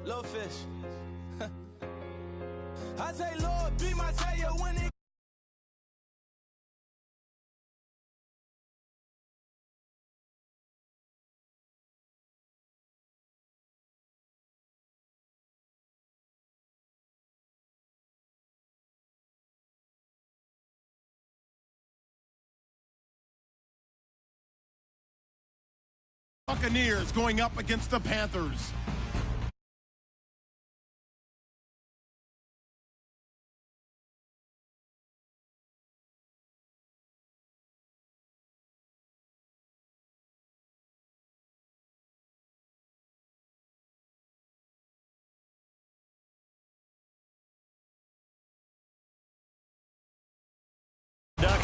Little fish. I say, Lord, be my savior when it. Buccaneers going up against the Panthers.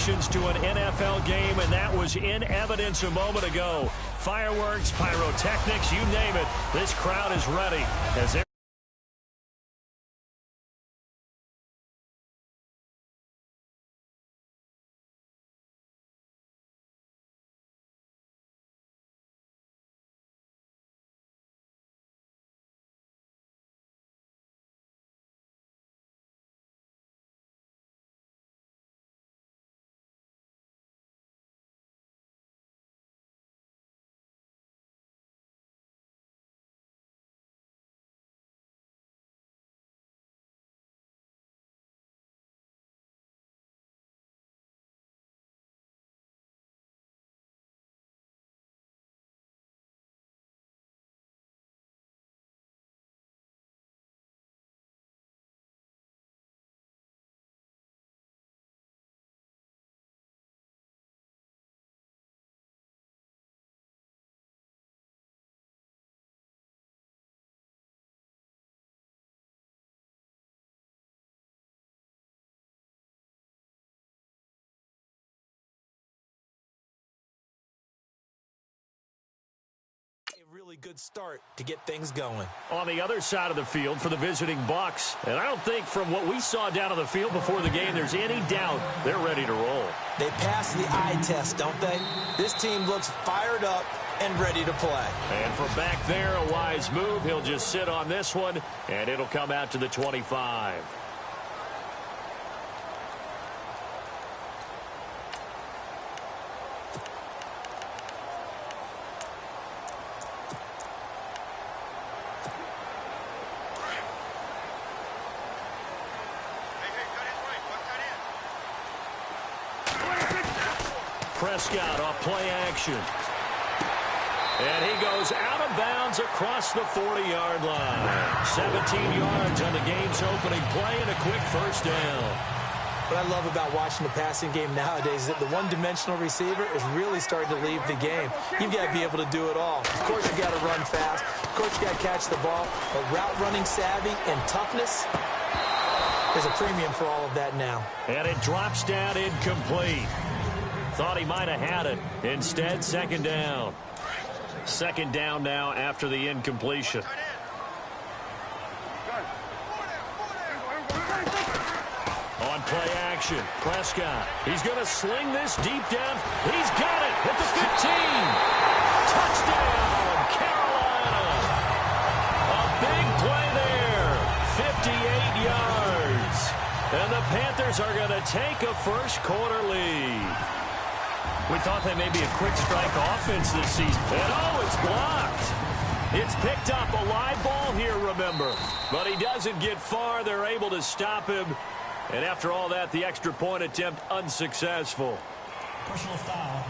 To an NFL game, and that was in evidence a moment ago. Fireworks, pyrotechnics, you name it. This crowd is ready as they're Really good start to get things going. On the other side of the field for the visiting Bucs. And I don't think from what we saw down on the field before the game there's any doubt they're ready to roll. They pass the eye test, don't they? This team looks fired up and ready to play. And from back there, a wise move. He'll just sit on this one, and it'll come out to the 25. Prescott off play action. And he goes out of bounds across the 40-yard line. 17 yards on the game's opening play and a quick first down. What I love about watching the passing game nowadays is that the one-dimensional receiver is really starting to leave the game. You've got to be able to do it all. Of course, you've got to run fast. Of course, you've got to catch the ball. But route running savvy and toughness, there's a premium for all of that now. And it drops down incomplete. Thought he might have had it. Instead, second down. Second down now after the incompletion. On play action, Prescott. He's going to sling this deep down. He's got it at the 15. Touchdown, Carolina. A big play there. 58 yards. And the Panthers are going to take a first quarter lead. We thought they may be a quick strike offense this season. And oh, it's blocked. It's picked up a live ball here, remember. But he doesn't get far. They're able to stop him. And after all that, the extra point attempt unsuccessful. Personal foul.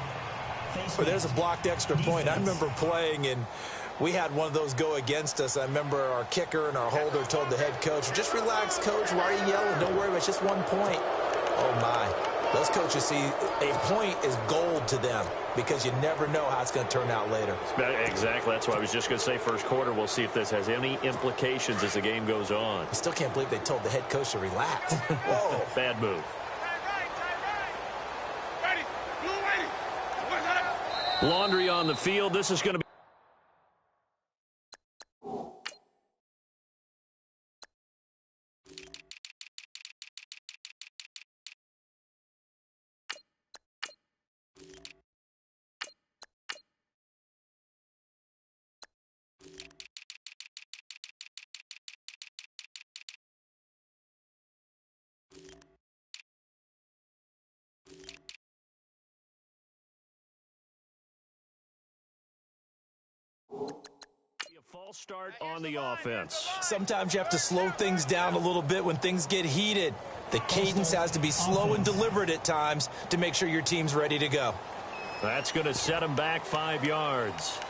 Well, there's a blocked extra point. I remember playing, and we had one of those go against us. I remember our kicker and our holder told the head coach, just relax, coach. Why are you yelling? Don't worry about it. It's just 1 point. Oh, my. Those coaches see a point is gold to them because you never know how it's going to turn out later. Exactly. That's why I was just going to say first quarter. We'll see if this has any implications as the game goes on. I still can't believe they told the head coach to relax. Whoa. Bad move. Laundry on the field. This is going to be False start on the offense. Sometimes you have to slow things down a little bit when things get heated. The cadence has to be slow and deliberate at times to make sure your team's ready to go. That's going to set him back 5 yards.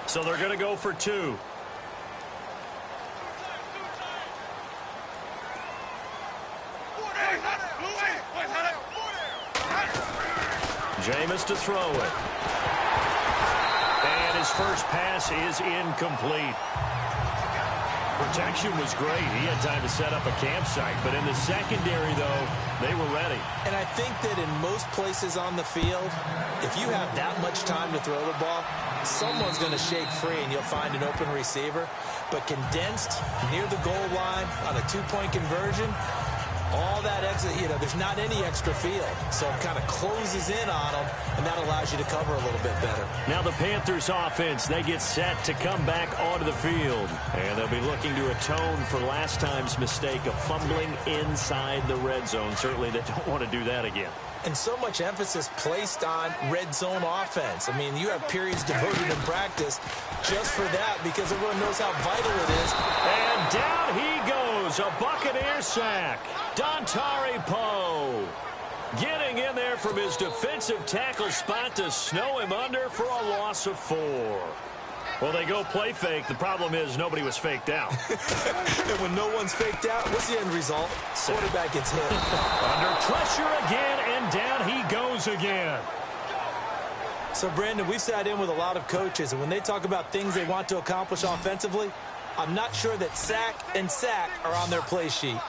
So they're going to go for 2. Jameis to throw it. And his first pass is incomplete. Protection was great. He had time to set up a campsite. But in the secondary, though, they were ready. And I think that in most places on the field, if you have that much time to throw the ball, someone's going to shake free and you'll find an open receiver. But condensed near the goal line on a 2-point conversion, all that exit, there's not any extra field. So it kind of closes in on them, and that allows you to cover a little bit better. Now the Panthers offense, they get set to come back onto the field. And they'll be looking to atone for last time's mistake of fumbling inside the red zone. Certainly they don't want to do that again. And so much emphasis placed on red zone offense. I mean, you have periods devoted in practice just for that because everyone knows how vital it is. And down he goes, a Buccaneer sack. Dontari Poe getting in there from his defensive tackle spot to snow him under for a loss of 4. Well, they go play fake. The problem is nobody was faked out. And when no one's faked out, what's the end result? Quarterback gets hit. Under pressure again, and down he goes again. So, Brandon, we've sat in with a lot of coaches, and when they talk about things they want to accomplish offensively, I'm not sure that sack and sack are on their play sheet.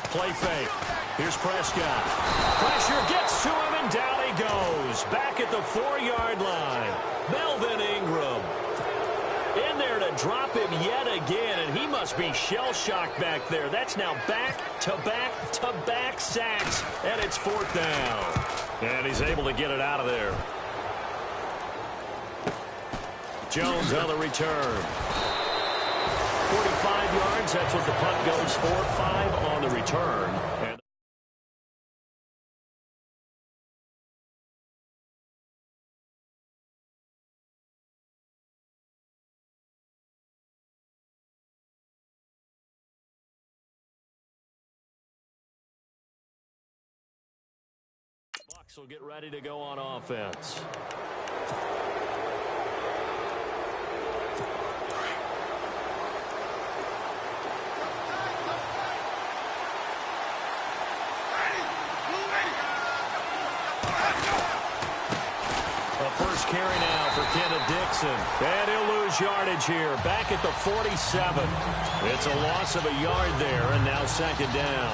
Play fake. Here's Prescott. Pressure gets to him, and down he goes. Back at the 4-yard line. Melvin Ingram in there to drop him yet again, and he must be shell-shocked back there. That's now back-to-back-to-back sacks, and it's 4th down. And he's able to get it out of there. Jones on the return. 45 yards, that's what the punt goes for. 5 on the return. And Bucs will get ready to go on offense. First carry now for Kenneth Dixon. And he'll lose yardage here. Back at the 47. It's a loss of a yard there, and now 2nd down.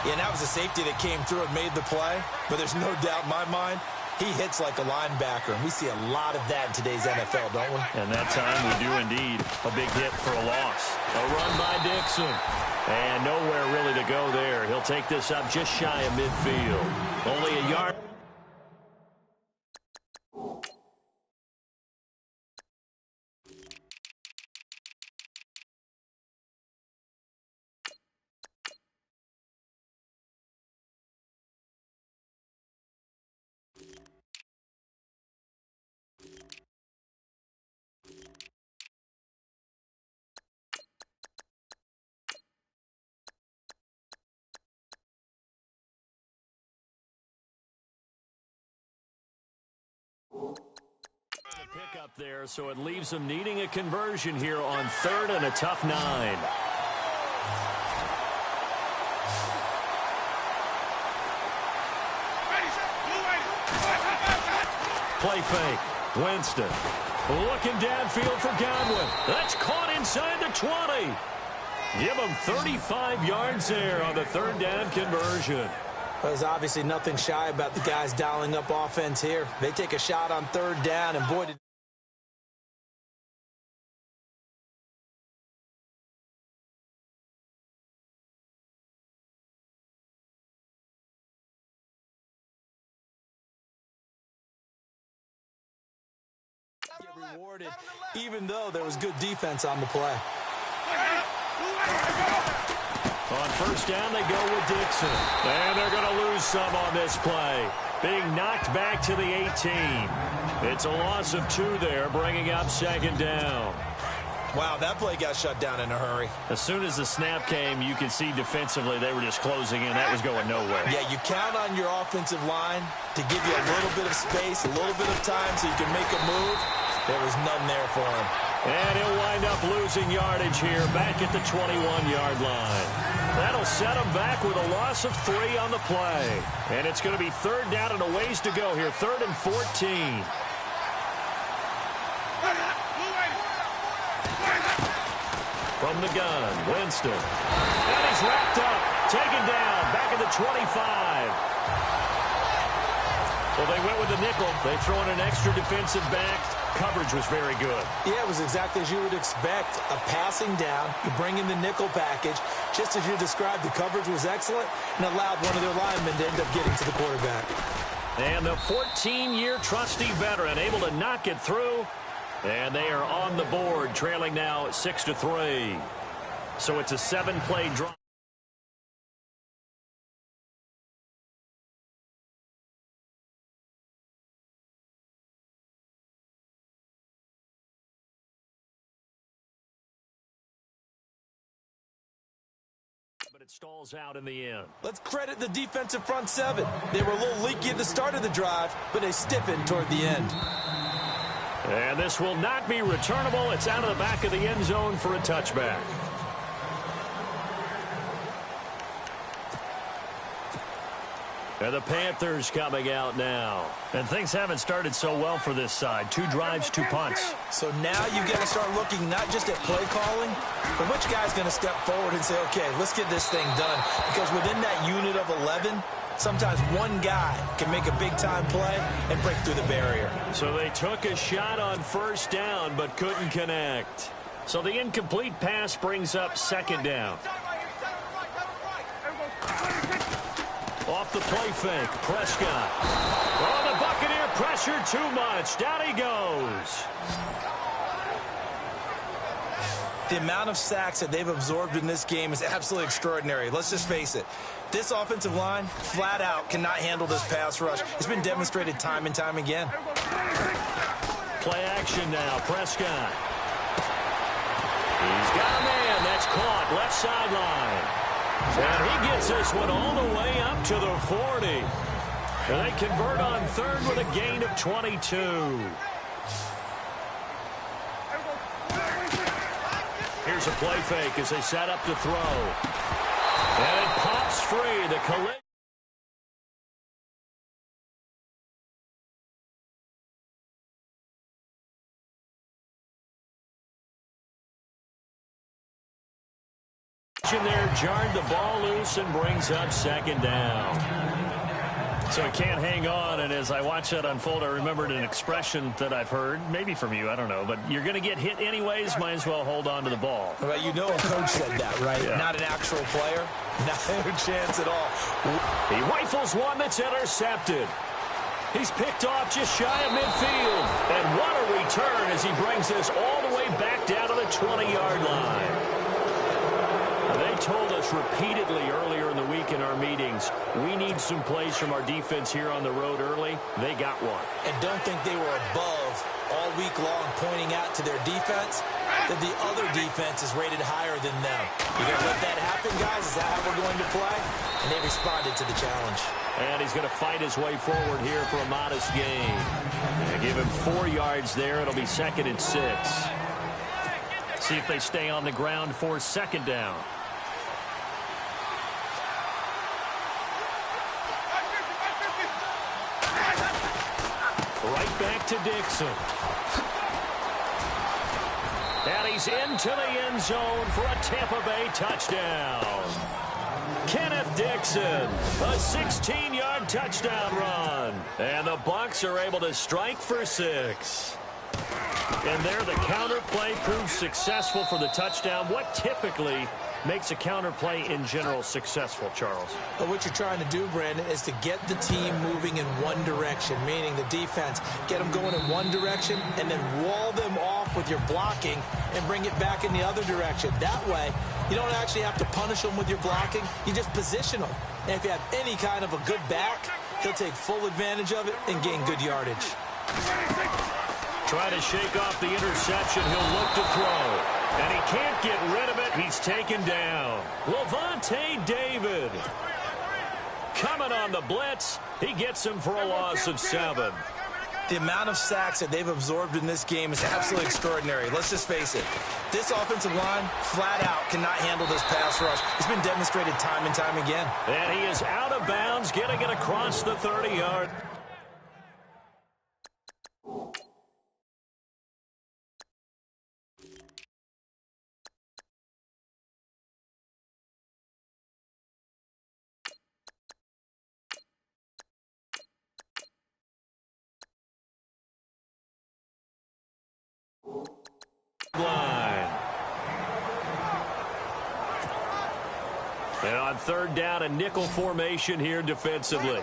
Yeah, and that was a safety that came through and made the play. But there's no doubt in my mind, he hits like a linebacker. And we see a lot of that in today's NFL, don't we? And that time we do indeed. A big hit for a loss. A run by Dixon. And nowhere really to go there. He'll take this up just shy of midfield. Only a yard. Pick up there, so it leaves them needing a conversion here on 3rd and a tough 9. Play fake. Winston looking downfield for Godwin. That's caught inside the 20. Give him 35 yards there on the 3rd down conversion. There's obviously nothing shy about the guys dialing up offense here. They take a shot on 3rd down, and boy, did get rewarded, even though there was good defense on the play. On first down, they go with Dixon. And they're going to lose some on this play. Being knocked back to the 18. It's a loss of 2 there, bringing up second down. Wow, that play got shut down in a hurry. As soon as the snap came, you could see defensively they were just closing in. That was going nowhere. Yeah, you count on your offensive line to give you a little bit of space, a little bit of time so you can make a move. There was none there for him. And he'll wind up losing yardage here back at the 21-yard line. That'll set him back with a loss of 3 on the play. And it's going to be third down and a ways to go here, 3rd and 14. From the gun, Winston. And he's wrapped up, taken down, back at the 25. Well, they went with the nickel. They throw in an extra defensive back. Coverage was very good. Yeah, it was exactly as you would expect. A passing down, you bring in the nickel package. Just as you described, the coverage was excellent and allowed one of their linemen to end up getting to the quarterback. And the 14-year trusty veteran able to knock it through. And they are on the board, trailing now 6-3. So it's a 7-play drive. But it stalls out in the end. Let's credit the defensive front 7. They were a little leaky at the start of the drive, but they stiffened toward the end. And this will not be returnable. It's out of the back of the end zone for a touchback. And the Panthers coming out now. And things haven't started so well for this side. 2 drives, 2 punts. So now you've got to start looking not just at play calling, but which guy's going to step forward and say, okay, let's get this thing done. Because within that unit of 11, sometimes one guy can make a big-time play and break through the barrier. So they took a shot on first down but couldn't connect. So the incomplete pass brings up second down. Off the play fake, Prescott. Oh, the Buccaneer pressure too much. Down he goes. The amount of sacks that they've absorbed in this game is absolutely extraordinary. Let's just face it. This offensive line, flat out, cannot handle this pass rush. It's been demonstrated time and time again. Play action now, Prescott. He's got a man. That's caught. Left sideline. And he gets this one all the way up to the 40. And they convert on third with a gain of 22. Here's a play fake as they set up to throw. And it pops free. The collision. There jarred the ball loose and brings up second down. So he can't hang on, and as I watch that unfold, I remembered an expression that I've heard, maybe from you, I don't know, but you're going to get hit anyways, might as well hold on to the ball. Well, you know a coach said that, right? Yeah. Not an actual player. Not a chance at all. He rifles one that's intercepted. He's picked off just shy of midfield. And what a return as he brings this all the way back down to the 20-yard line. They told us repeatedly earlier in the week in our meetings, we need some plays from our defense here on the road early. They got one. And don't think they were above all week long pointing out to their defense that the other defense is rated higher than them. You going to let that happen, guys? Is that how we're going to play? And they responded to the challenge. And he's going to fight his way forward here for a modest gain. And give him 4 yards there. It'll be 2nd and 6. See if they stay on the ground for second down. Right back to Dixon. And he's into the end zone for a Tampa Bay touchdown. Kenneth Dixon, a 16-yard touchdown run. And the Bucs are able to strike for 6. And there the counter play proves successful for the touchdown. What typically makes a counter play in general successful, Charles? But what you're trying to do, Brandon, is to get the team moving in one direction, meaning the defense. Get them going in one direction and then wall them off with your blocking and bring it back in the other direction. That way, you don't actually have to punish them with your blocking. You just position them. And if you have any kind of a good back, he'll take full advantage of it and gain good yardage. Try to shake off the interception. He'll look to throw. And he can't get rid of it. He's taken down. Lavonte David coming on the blitz. He gets him for a loss of 7. The amount of sacks that they've absorbed in this game is absolutely extraordinary. Let's just face it. This offensive line, flat out, cannot handle this pass rush. It's been demonstrated time and time again. And he is out of bounds, getting it across the 30-yard. Line. And on third down, a nickel formation here defensively.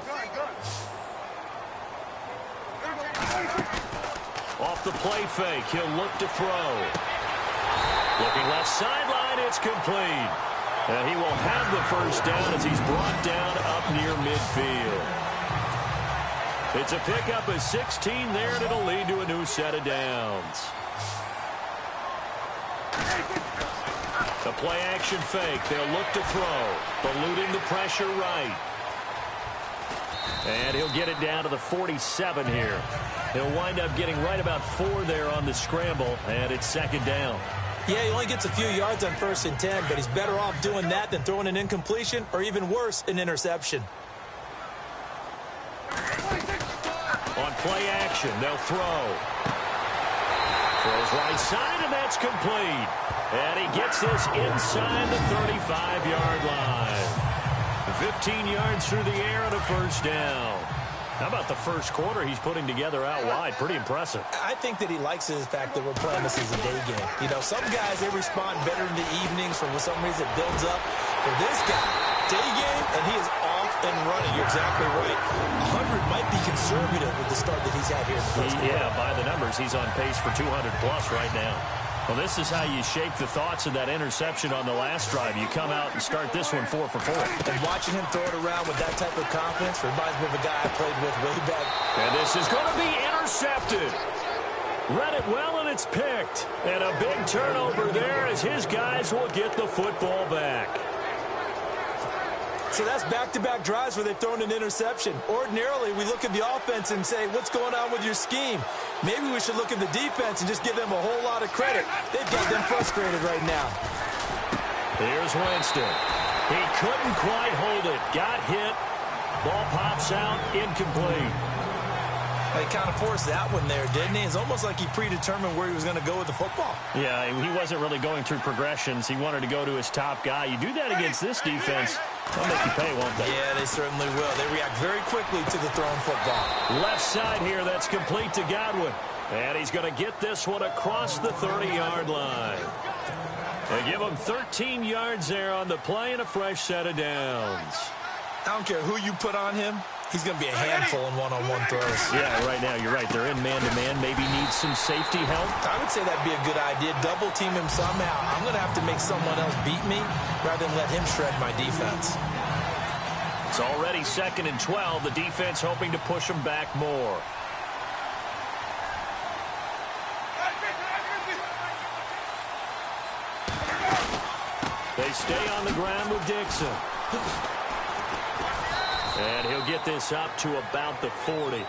Off the play fake, he'll look to throw. Looking left sideline, it's complete. And he will have the first down as he's brought down up near midfield. It's a pickup of 16 there, and it'll lead to a new set of downs. The play action fake. They'll look to throw. Eluding the pressure right. And he'll get it down to the 47 here. He'll wind up getting right about 4 there on the scramble, and it's second down. Yeah, he only gets a few yards on 1st and 10, but he's better off doing that than throwing an incompletion or even worse, an interception. On play action, they'll throw. Throws right side, and that's complete. And he gets this inside the 35-yard line. 15 yards through the air and a first down. How about the first quarter he's putting together out wide? Pretty impressive. I think that he likes the fact that we're playing this as a day game. You know, some guys, they respond better in the evenings. For some reason, it builds up. For this guy, day game, and he is off and running. You're exactly right. 100 might be conservative with the start that he's had here in the first quarter. Yeah, by the numbers, he's on pace for 200-plus right now. Well, this is how you shake the thoughts of that interception on the last drive. You come out and start this one 4 for 4. And watching him throw it around with that type of confidence reminds me of a guy I played with way back. And this is going to be intercepted. Read it well, and it's picked. And a big turnover there as his guys will get the football back. So that's back-to-back drives where they've thrown an interception. Ordinarily, we look at the offense and say, what's going on with your scheme? Maybe we should look at the defense and just give them a whole lot of credit. They've got them frustrated right now. Here's Winston. He couldn't quite hold it. Got hit. Ball pops out. Incomplete. He kind of forced that one there, didn't he? It's almost like he predetermined where he was going to go with the football. Yeah, he wasn't really going through progressions. He wanted to go to his top guy. You do that against this defense, they'll make you pay, won't they? Yeah, they certainly will. They react very quickly to the thrown football. Left side here, that's complete to Godwin. And he's going to get this one across the 30-yard line. They give him 13 yards there on the play and a fresh set of downs. I don't care who you put on him. He's going to be a handful in one-on-one throws. Yeah, right now, you're right. They're in man-to-man. Maybe needs some safety help. I would say that'd be a good idea. Double team him somehow. I'm going to have to make someone else beat me rather than let him shred my defense. It's already 2nd and 12. The defense hoping to push him back more. They stay on the ground with Dixon. And he'll get this up to about the 40.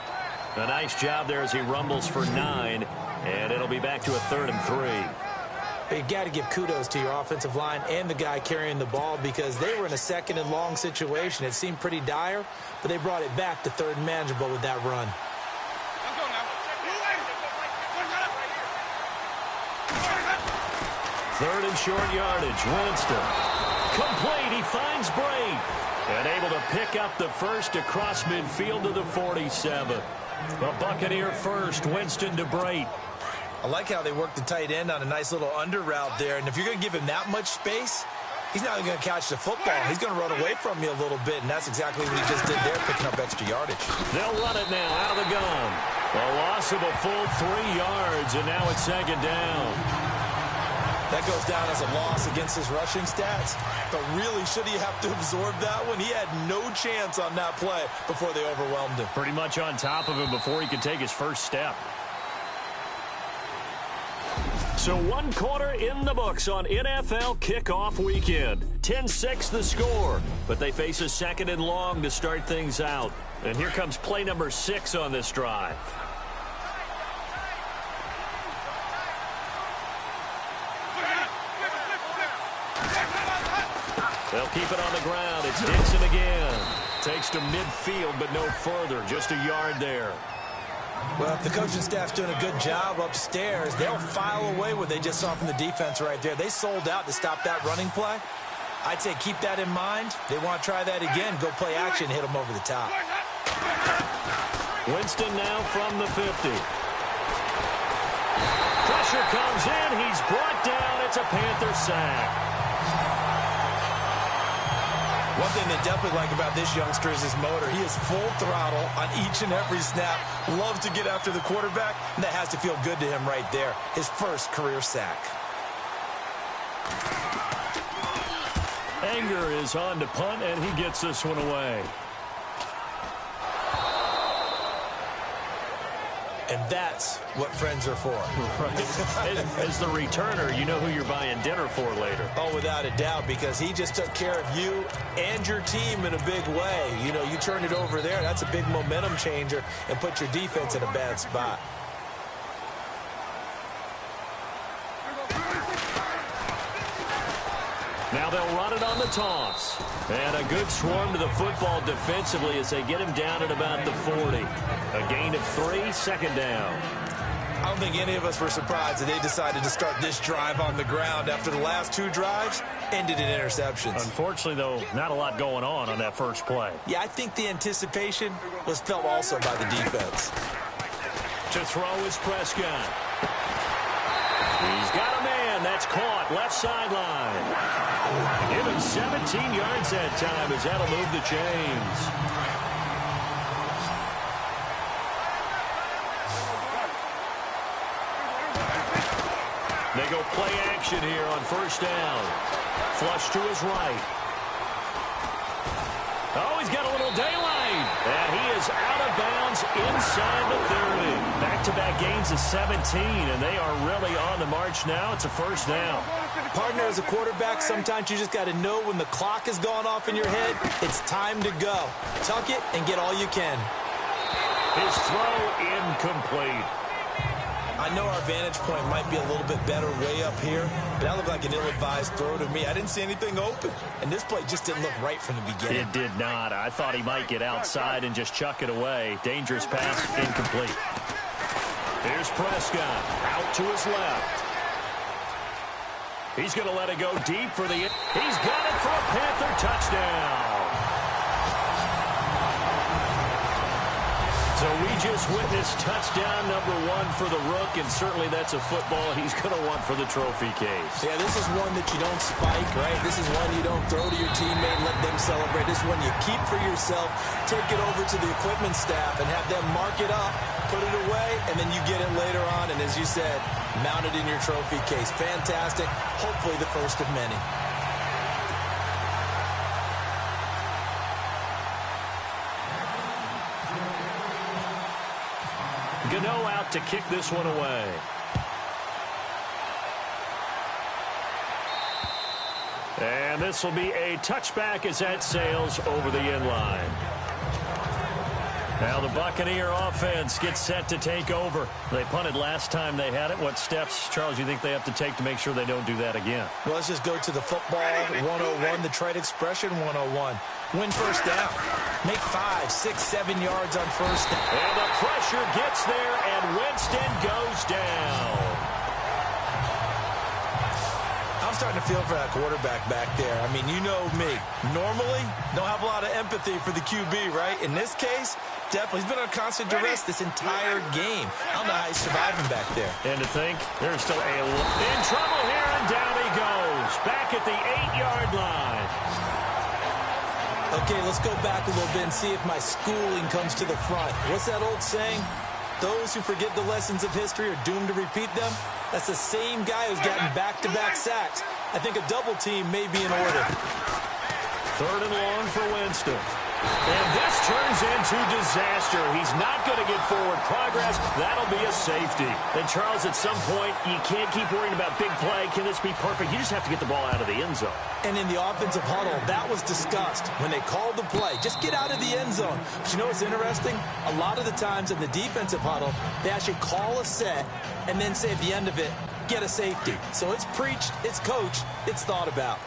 A nice job there as he rumbles for 9. And it'll be back to a 3rd and 3. But you got to give kudos to your offensive line and the guy carrying the ball because they were in a 2nd and long situation. It seemed pretty dire, but they brought it back to 3rd and manageable with that run. Third and short yardage. Winston. Complete. He finds Bray. And able to pick up the first across midfield to the 47. The Buccaneer first. Winston to Bray. I like how they work the tight end on a nice little under route there. And if you're going to give him that much space, he's not going to catch the football. He's going to run away from you a little bit, and that's exactly what he just did there, picking up extra yardage. They'll run it now out of the gun. A loss of a full 3 yards, and now it's second down. That goes down as a loss against his rushing stats. But really, should he have to absorb that one? He had no chance on that play before they overwhelmed him. Pretty much on top of him before he could take his first step. So 1 quarter in the books on NFL kickoff weekend. 10-6 the score, but they face a 2nd and long to start things out. And here comes play number 6 on this drive. They'll keep it on the ground. It's Dixon again. Takes to midfield, but no further. Just a yard there. Well, if the coaching staff's doing a good job upstairs, they'll file away what they just saw from the defense right there. They sold out to stop that running play. I'd say keep that in mind. They want to try that again. Go play action, hit them over the top. Winston now from the 50. Pressure comes in. He's brought down. It's a Panther sack. One thing they definitely like about this youngster is his motor. He is full throttle on each and every snap. Loves to get after the quarterback, and that has to feel good to him right there. His first career sack. Anger is on to punt, and he gets this one away. And that's what friends are for. Right. As the returner, you know who you're buying dinner for later. Oh, without a doubt, because he just took care of you and your team in a big way. You know, you turn it over there, that's a big momentum changer and put your defense in a bad spot. Now they'll run it on the toss. And a good swarm to the football defensively as they get him down at about the 40. A gain of 3, 2nd down. I don't think any of us were surprised that they decided to start this drive on the ground after the last 2 drives ended in interceptions. Unfortunately, though, not a lot going on that first play. Yeah, I think the anticipation was felt also by the defense. To throw is Prescott. He's got a man. That's caught. Left sideline. Give him 17 yards that time as that'll move the chains. They go play action here on first down. Flush to his right. Oh, he's got a little daylight. And he is out of bounds inside the 30. Back-to-back gains of 17, and they are really on the march now. It's a first down. Partner, as a quarterback, sometimes you just got to know when the clock has gone off in your head, it's time to go. Tuck it and get all you can. His throw incomplete. I know our vantage point might be a little bit better way up here, but that looked like an ill-advised throw to me. I didn't see anything open, and this play just didn't look right from the beginning. It did not. I thought he might get outside and just chuck it away. Dangerous pass, incomplete. Here's Prescott, out to his left. He's going to let it go deep for the... He's got it for a Panther touchdown. So we just witnessed touchdown number 1 for the Rook, and certainly that's a football he's going to want for the trophy case. Yeah, this is one that you don't spike, right? This is one you don't throw to your teammate and let them celebrate. This is one you keep for yourself, take it over to the equipment staff and have them mark it up, put it away, and then you get it later on, and as you said, mount it in your trophy case. Fantastic. Hopefully the first of many. Gano out to kick this one away. And this will be a touchback as that sails over the end line. Now the Buccaneer offense gets set to take over. They punted last time they had it. What steps, Charles, you think they have to take to make sure they don't do that again? Well, let's just go to the football 101, the trade expression 101. Win first down. Make 5, 6, 7 yards on first down. And the pressure gets there, and Winston goes down. I'm I'm starting to feel for that quarterback back there. I mean, you know me. Normally, don't have a lot of empathy for the QB, right? In this case, definitely. He's been on constant duress this entire game. I don't know how he's surviving back there. And to think, there's still in trouble here, and down he goes. Back at the 8-yard line. Okay, let's go back a little bit and see if my schooling comes to the front. What's that old saying? Those who forget the lessons of history are doomed to repeat them. That's the same guy who's gotten back-to-back sacks. I think a double team may be in order. 3rd and long for Winston. And this turns into disaster. He's not going to get forward progress. That'll be a safety. And, Charles, at some point, you can't keep worrying about big play. Can this be perfect? You just have to get the ball out of the end zone. And in the offensive huddle, that was discussed when they called the play. Just get out of the end zone. But you know what's interesting? A lot of the times in the defensive huddle, they actually call a set and then say at the end of it, get a safety. So it's preached, it's coached, it's thought about.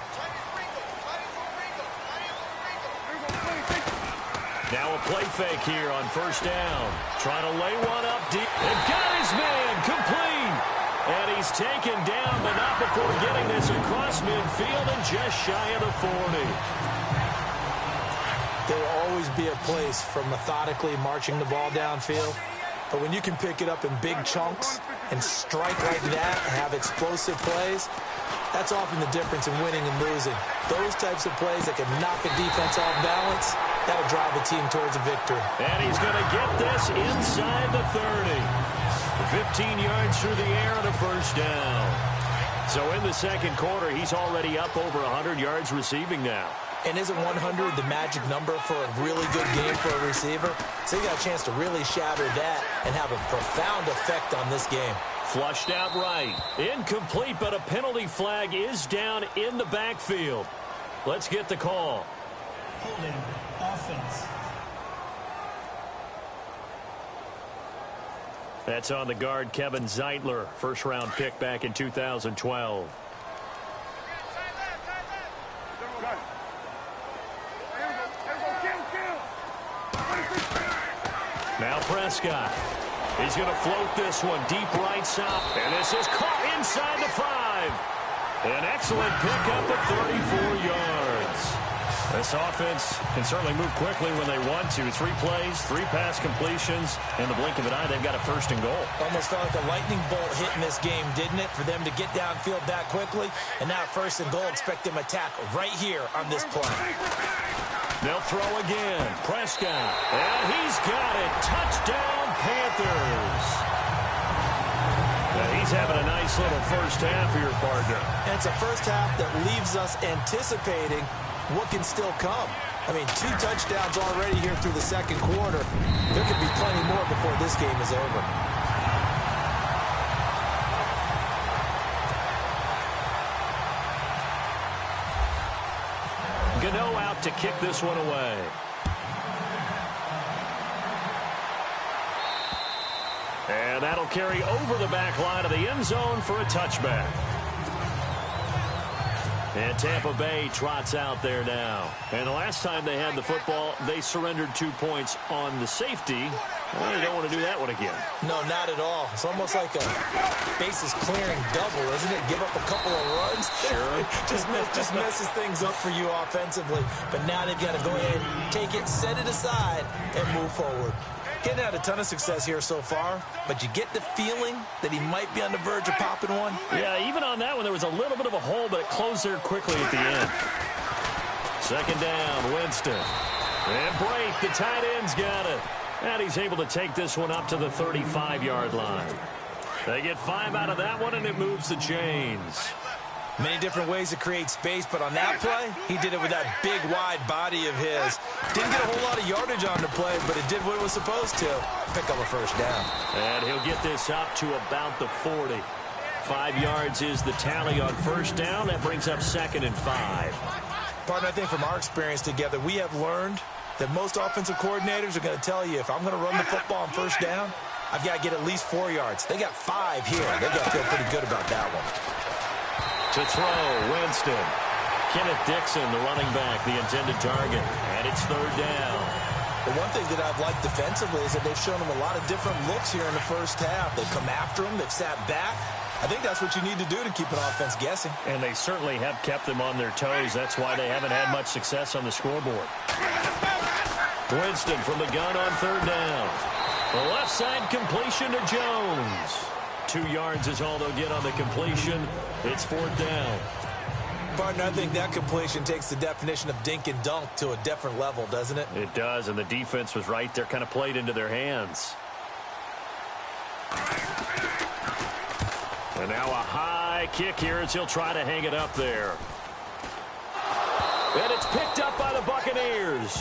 Now a play fake here on 1st down. Trying to lay one up deep. And got his man complete. And he's taken down, but not before getting this across midfield and just shy of the 40. There will always be a place for methodically marching the ball downfield. But when you can pick it up in big chunks and strike like that and have explosive plays, that's often the difference in winning and losing. Those types of plays that can knock a defense off balance, that'll drive a team towards a victory. And he's going to get this inside the 30. 15 yards through the air on a 1st down. So in the 2nd quarter, he's already up over 100 yards receiving now. And isn't 100 the magic number for a really good game for a receiver? So you got a chance to really shatter that and have a profound effect on this game. Flushed out right. Incomplete, but a penalty flag is down in the backfield. Let's get the call. Holding offense. That's on the guard, Kevin Zeitler, 1st-round pick back in 2012. Now Prescott. He's going to float this one deep right side. And this is caught inside the 5. An excellent pickup of 34 yards. This offense can certainly move quickly when they want to. 3 plays, 3 pass completions. In the blink of an eye, they've got a 1st and goal. Almost felt like a lightning bolt hit in this game, didn't it? For them to get downfield that quickly. And now 1st and goal, expect them to attack right here on this play. They'll throw again. Prescott. And he's got it. Touchdown, Panthers. Now he's having a nice little 1st half here, partner. And it's a 1st half that leaves us anticipating what can still come. I mean, 2 touchdowns already here through the 2nd quarter. There could be plenty more before this game is over. Gano out to kick this one away. And that'll carry over the back line of the end zone for a touchback. And Tampa Bay trots out there now. And the last time they had the football, they surrendered 2 points on the safety. Well, you don't want to do that one again. No, not at all. It's almost like a bases clearing double, isn't it? Give up a couple of runs. Sure. just messes things up for you offensively. But now they've got to go ahead, take it, set it aside, and move forward. Getting had a ton of success here so far, but you get the feeling that he might be on the verge of popping one. Yeah, even on that one, there was a little bit of a hole, but it closed there quickly at the end. 2nd down, Winston. And Brake, the tight end's got it. And he's able to take this one up to the 35-yard line. They get 5 out of that one, and it moves the chains. Many different ways to create space, but on that play, he did it with that big, wide body of his. Didn't get a whole lot of yardage on the play, but it did what it was supposed to. Pick up a 1st down. And he'll get this up to about the 40. 5 yards is the tally on 1st down. That brings up 2nd and 5. Partner, I think from our experience together, we have learned that most offensive coordinators are going to tell you, if I'm going to run the football on 1st down, I've got to get at least 4 yards. They got 5 here. They got to feel pretty good about that one. To throw, Winston. Kenneth Dixon, the running back, the intended target. And it's 3rd down. The one thing that I've liked defensively is that they've shown him a lot of different looks here in the 1st half. They've come after him. They've sat back. I think that's what you need to do to keep an offense guessing. And they certainly have kept them on their toes. That's why they haven't had much success on the scoreboard. Winston from the gun on third down. The left side completion to Jones. 2 yards is all they'll get on the completion. It's fourth down. Partner, I think that completion takes the definition of dink and dunk to a different level, doesn't it? It does, and the defense was right there, kind of played into their hands. And now a high kick here as he'll try to hang it up there. And it's picked up by the Buccaneers.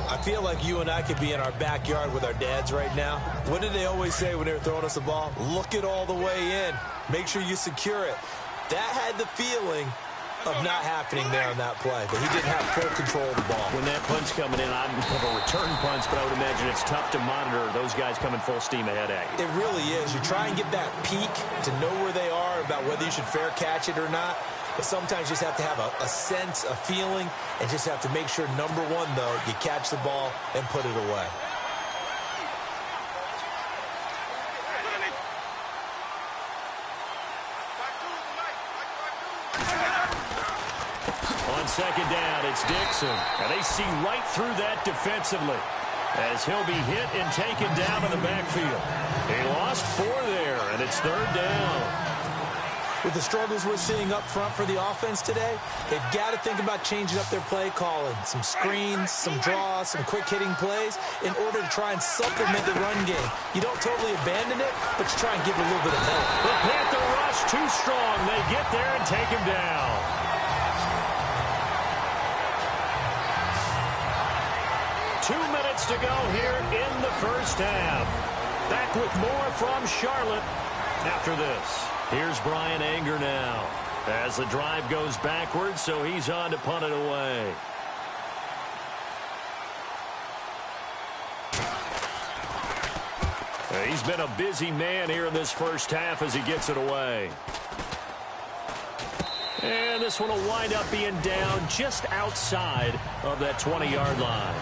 I feel like you and I could be in our backyard with our dads right now. What did they always say when they were throwing us the ball? Look it all the way in. Make sure you secure it. That had the feeling of not happening there on that play, but he didn't have full control of the ball. When that punch coming in, I have a return punch, but I would imagine it's tough to monitor those guys coming full steam ahead at you. It really is. You try and get that peek to know where they are about whether you should fair catch it or not. But sometimes you just have to have a sense, a feeling, and just have to make sure, number one, though, you catch the ball and put it away. On second down, it's Dixon. And they see right through that defensively as he'll be hit and taken down in the backfield. He lost 4 there, and it's third down. With the struggles we're seeing up front for the offense today, they've got to think about changing up their play calling. Some screens, some draws, some quick-hitting plays in order to try and supplement the run game. You don't totally abandon it, but you try and give it a little bit of help. The Panther rush too strong. They get there and take him down. Two minutes to go here in the first half. Back with more from Charlotte after this. Here's Brian Anger now as the drive goes backwards, so he's on to punt it away. He's been a busy man here in this first half as he gets it away. And this one will wind up being down just outside of that 20-yard line.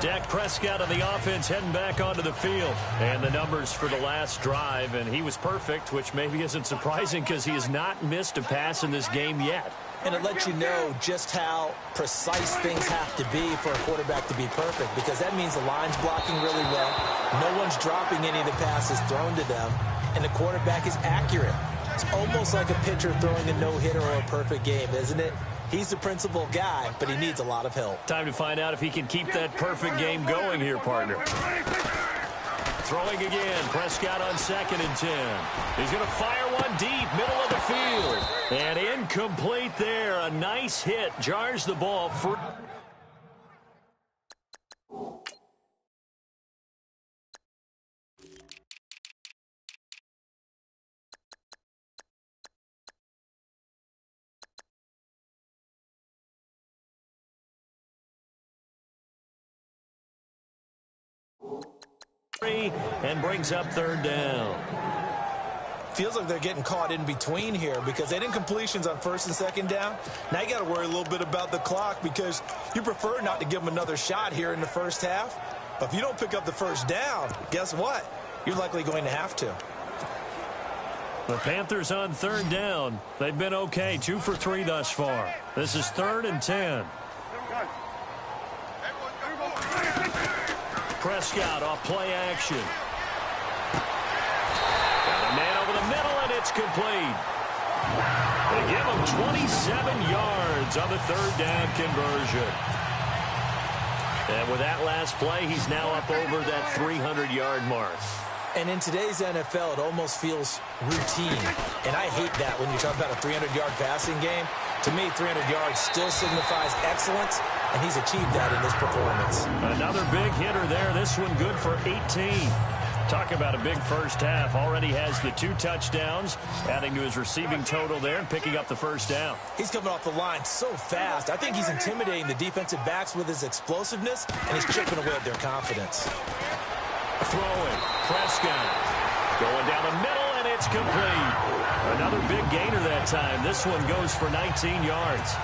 Dak Prescott of the offense heading back onto the field. And the numbers for the last drive, and he was perfect, which maybe isn't surprising because he has not missed a pass in this game yet. And it lets you know just how precise things have to be for a quarterback to be perfect, because that means the line's blocking really well. No one's dropping any of the passes thrown to them, and the quarterback is accurate. It's almost like a pitcher throwing a no-hitter or a perfect game, isn't it? He's the principal guy, but he needs a lot of help. Time to find out if he can keep that perfect game going here, partner. Throwing again, Prescott on 2nd and 10. He's going to fire one deep, middle of the field. And incomplete there. A nice hit, jars the ball free. And brings up third down. Feels like they're getting caught in between here because they didn't completions on 1st and 2nd down. Now you got to worry a little bit about the clock because you prefer not to give them another shot here in the first half. But if you don't pick up the first down, guess what? You're likely going to have to. The Panthers on 3rd down. They've been okay, 2 for 3 thus far. This is 3rd and 10. Prescott off play action. Got a man over the middle, and it's complete. They give him 27 yards on the 3rd down conversion. And with that last play, he's now up over that 300-yard mark. And in today's NFL, it almost feels routine. And I hate that when you talk about a 300-yard passing game. To me, 300 yards still signifies excellence, and he's achieved that in this performance. Another big hitter there. This one good for 18. Talk about a big first half. Already has the 2 touchdowns, adding to his receiving total there and picking up the first down. He's coming off the line so fast. I think he's intimidating the defensive backs with his explosiveness, and he's chipping away at their confidence. Throwing. Prescott going down the middle, and it's complete. Another big gainer that time. This one goes for 19 yards.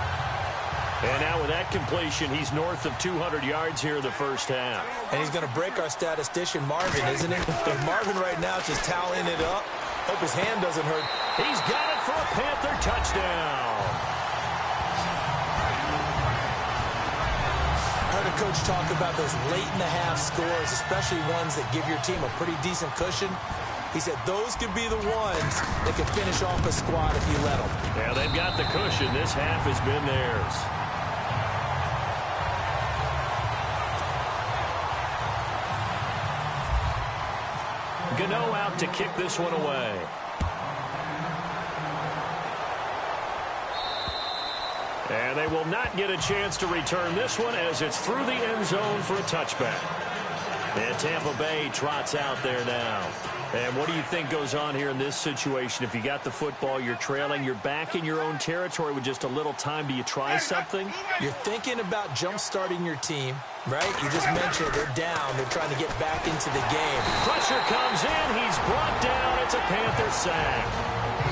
And now with that completion, he's north of 200 yards here in the first half. And he's going to break our statistician Marvin, isn't he? If Marvin right now is just tallying it up. Hope his hand doesn't hurt. He's got it for a Panther touchdown. I heard a coach talk about those late-in-the-half scores, especially ones that give your team a pretty decent cushion. He said those could be the ones that could finish off a squad if you let them. Yeah, they've got the cushion. This half has been theirs. Gano out to kick this one away. And they will not get a chance to return this one as it's through the end zone for a touchback. And Tampa Bay trots out there now. And what do you think goes on here in this situation? If you got the football, you're trailing, you're back in your own territory with just a little time. Do you try something? You're thinking about jump-starting your team, right? You just mentioned they're down. They're trying to get back into the game. Pressure comes in. He's brought down. It's a Panther sack.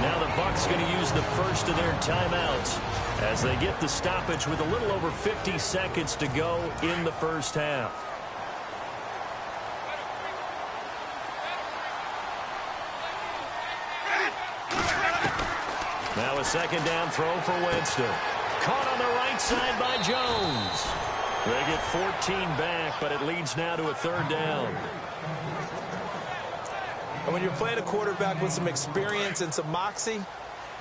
Now the Bucs going to use the first of their timeouts as they get the stoppage with a little over 50 seconds to go in the first half. Now a second down throw for Winston. Caught on the right side by Jones. They get 14 back, but it leads now to a third down. And when you're playing a quarterback with some experience and some moxie,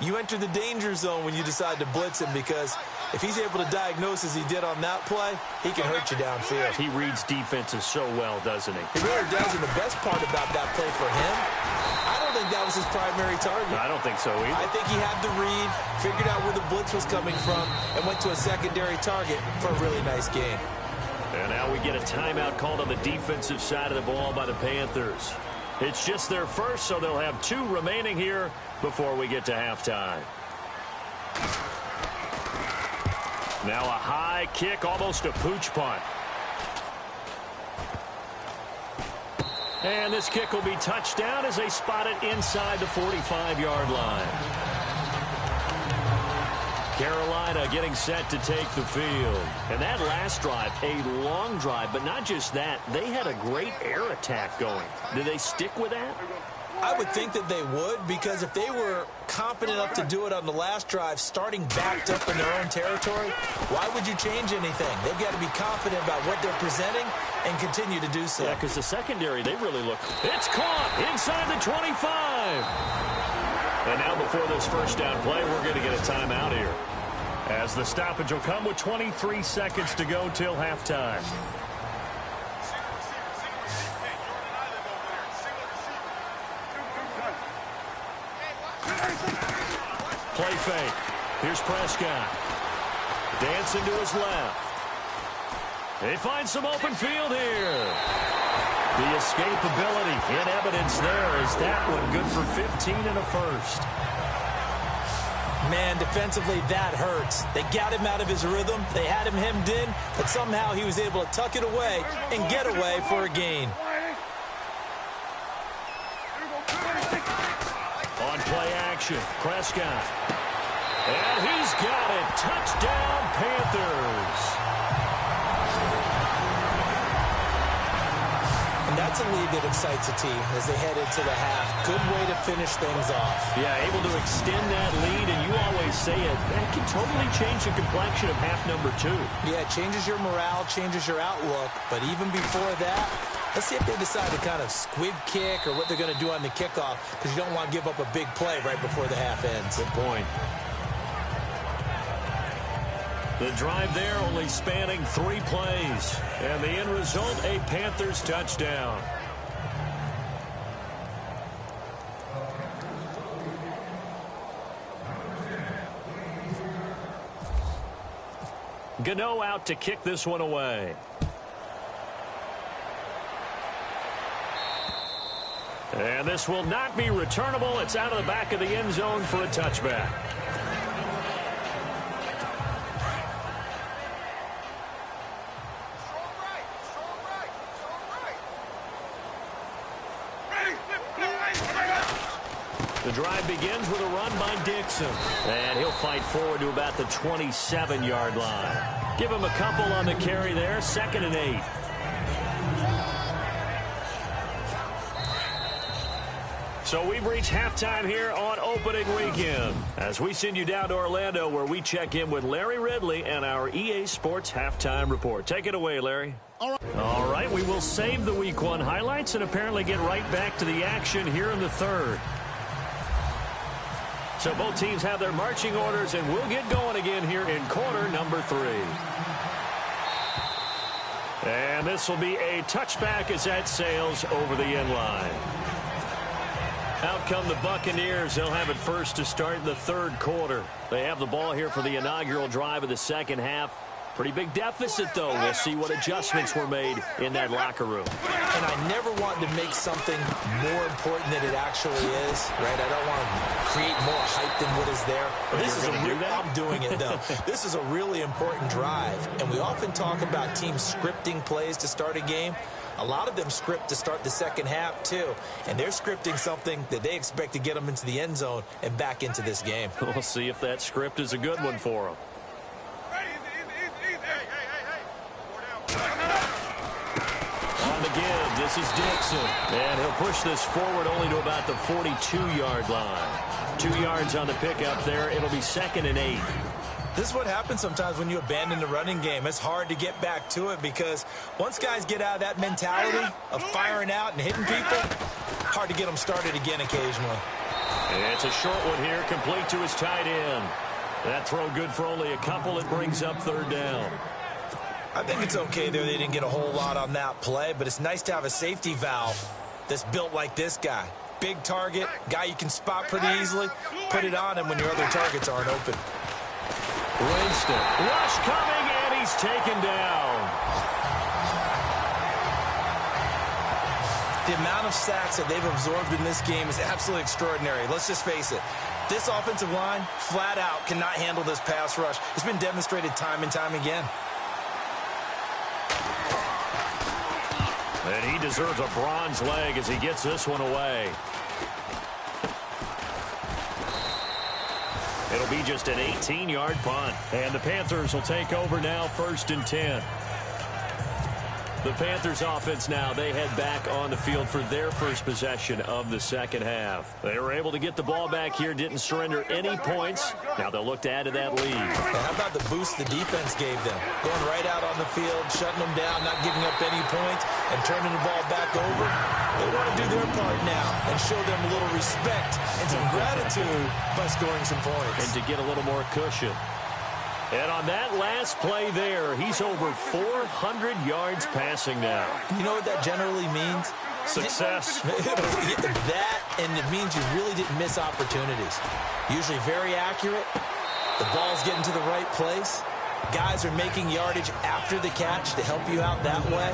you enter the danger zone when you decide to blitz him, because if he's able to diagnose as he did on that play, he can hurt you downfield. He reads defenses so well, doesn't he? He really does, and the best part about that play for him, I don't think that was his primary target. I don't think so either. I think he had the read, figured out where the blitz was coming from, and went to a secondary target for a really nice gain. And now we get a timeout called on the defensive side of the ball by the Panthers. It's just their first, so they'll have 2 remaining here before we get to halftime. Now a high kick, almost a pooch punt. And this kick will be touchdown as they spot it inside the 45-yard line. Carolina getting set to take the field. And that last drive, a long drive, but not just that. They had a great air attack going. Did they stick with that? I would think that they would, because if they were competent enough to do it on the last drive, starting backed up in their own territory, why would you change anything? They've got to be confident about what they're presenting and continue to do so. Yeah, because the secondary, they really look. It's caught inside the 25. And now before this first down play, we're going to get a timeout here, as the stoppage will come with 23 seconds to go till halftime. Play fake. Here's Prescott. Dancing to his left. They find some open field here. The escapability in evidence there. Is that one good for 15 and a first? Man, defensively, that hurts. They got him out of his rhythm. They had him hemmed in, but somehow he was able to tuck it away and get away for a gain. On play action, Prescott. And he's got it. Touchdown, Panthers. And that's a lead that excites a team as they head into the half. Good way to finish things off. Yeah, able to extend that lead, and you always say it, that can totally change the complexion of half number 2. Yeah, it changes your morale, changes your outlook, but even before that, let's see if they decide to kind of squib kick or what they're going to do on the kickoff, because you don't want to give up a big play right before the half ends. Good point. The drive there only spanning 3 plays. And the end result, a Panthers touchdown. Gano out to kick this one away. And this will not be returnable. It's out of the back of the end zone for a touchback. The drive begins with a run by Dixon. And he'll fight forward to about the 27-yard line. Give him a couple on the carry there, 2nd and 8. So we've reached halftime here on opening weekend as we send you down to Orlando where we check in with Larry Ridley and our EA Sports Halftime Report. Take it away, Larry. All right, we will save the Week 1 highlights and apparently get right back to the action here in the third. So both teams have their marching orders, and we'll get going again here in quarter number 3. And this will be a touchback as that sails over the end line. Out come the Buccaneers. They'll have it first to start the third quarter. They have the ball here for the inaugural drive of the second half. Pretty big deficit, though. We'll see what adjustments were made in that locker room. And I never want to make something more important than it actually is, right? I don't want to create more hype than what is there. But this is I'm doing it, though. This is a really important drive. And we often talk about teams scripting plays to start a game. A lot of them script to start the second half, too. And they're scripting something that they expect to get them into the end zone and back into this game. We'll see if that script is a good one for them. On the give, this is Dixon. And he'll push this forward only to about the 42-yard line. 2 yards on the pickup there. It'll be 2nd and 8. This is what happens sometimes when you abandon the running game. It's hard to get back to it because once guys get out of that mentality of firing out and hitting people, hard to get them started again occasionally. It's a short one here, complete to his tight end. That throw good for only a couple. It brings up 3rd down. I think it's okay there. They didn't get a whole lot on that play, but it's nice to have a safety valve that's built like this guy. Big target, guy you can spot pretty easily. Put it on him when your other targets aren't open. Winston, rush coming, and he's taken down. The amount of sacks that they've absorbed in this game is absolutely extraordinary. Let's just face it. This offensive line, flat out, cannot handle this pass rush. It's been demonstrated time and time again. And he deserves a bronze leg as he gets this one away. It'll be just an 18-yard punt. And the Panthers will take over now, 1st and 10. The Panthers offense now, they head back on the field for their first possession of the second half. They were able to get the ball back here, didn't surrender any points. Now they'll look to add to that lead. How about the boost the defense gave them? Going right out on the field, shutting them down, not giving up any points, and turning the ball back over. They want to do their part now and show them a little respect and some gratitude by scoring some points. And to get a little more cushion. And on that last play there, he's over 400 yards passing now. You know what that generally means? Success. That, and it means you really didn't miss opportunities. Usually very accurate. The ball's getting to the right place. Guys are making yardage after the catch to help you out that way.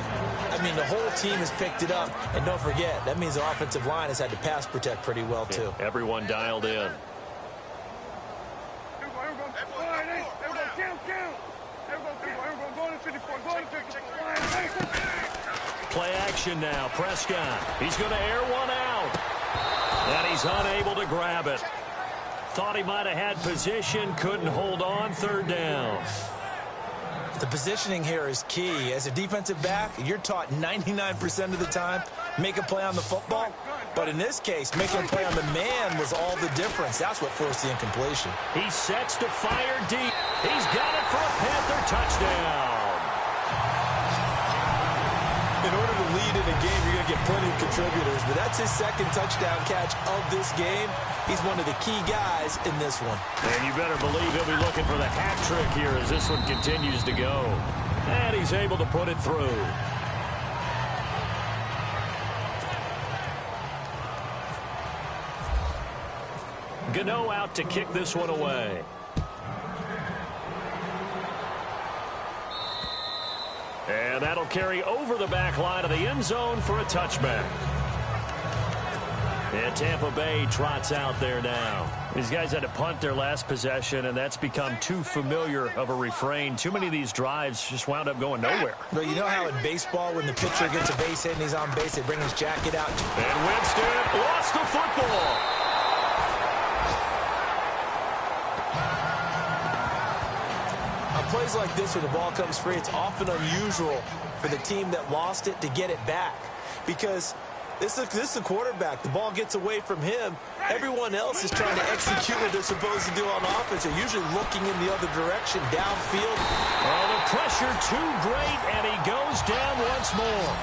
I mean, the whole team has picked it up. And don't forget, that means the offensive line has had to pass protect pretty well, too. Yeah, everyone dialed in. Play action now. Prescott. He's going to air one out. And he's unable to grab it. Thought he might have had position. Couldn't hold on. 3rd down. The positioning here is key. As a defensive back, you're taught 99% of the time, make a play on the football. But in this case, making a play on the man was all the difference. That's what forced the incompletion. He sets to fire deep. He's got it for a Panther touchdown. In order to lead in a game, you're going to get plenty of contributors. But that's his 2nd touchdown catch of this game. He's one of the key guys in this one. And you better believe he'll be looking for the hat trick here as this one continues to go. And he's able to put it through. Gano out to kick this one away. And that'll carry over the back line of the end zone for a touchback. And Tampa Bay trots out there now. These guys had to punt their last possession, and that's become too familiar of a refrain. Too many of these drives just wound up going nowhere. Well, you know how in baseball, when the pitcher gets a base hit and he's on base, they bring his jacket out. And Winston lost the football. plays like this when the ball comes free, it's often unusual for the team that lost it to get it back. Because this is a quarterback. The ball gets away from him. Everyone else is trying to execute what they're supposed to do on offense. They're usually looking in the other direction, downfield. Oh, the pressure too great, and he goes down once more.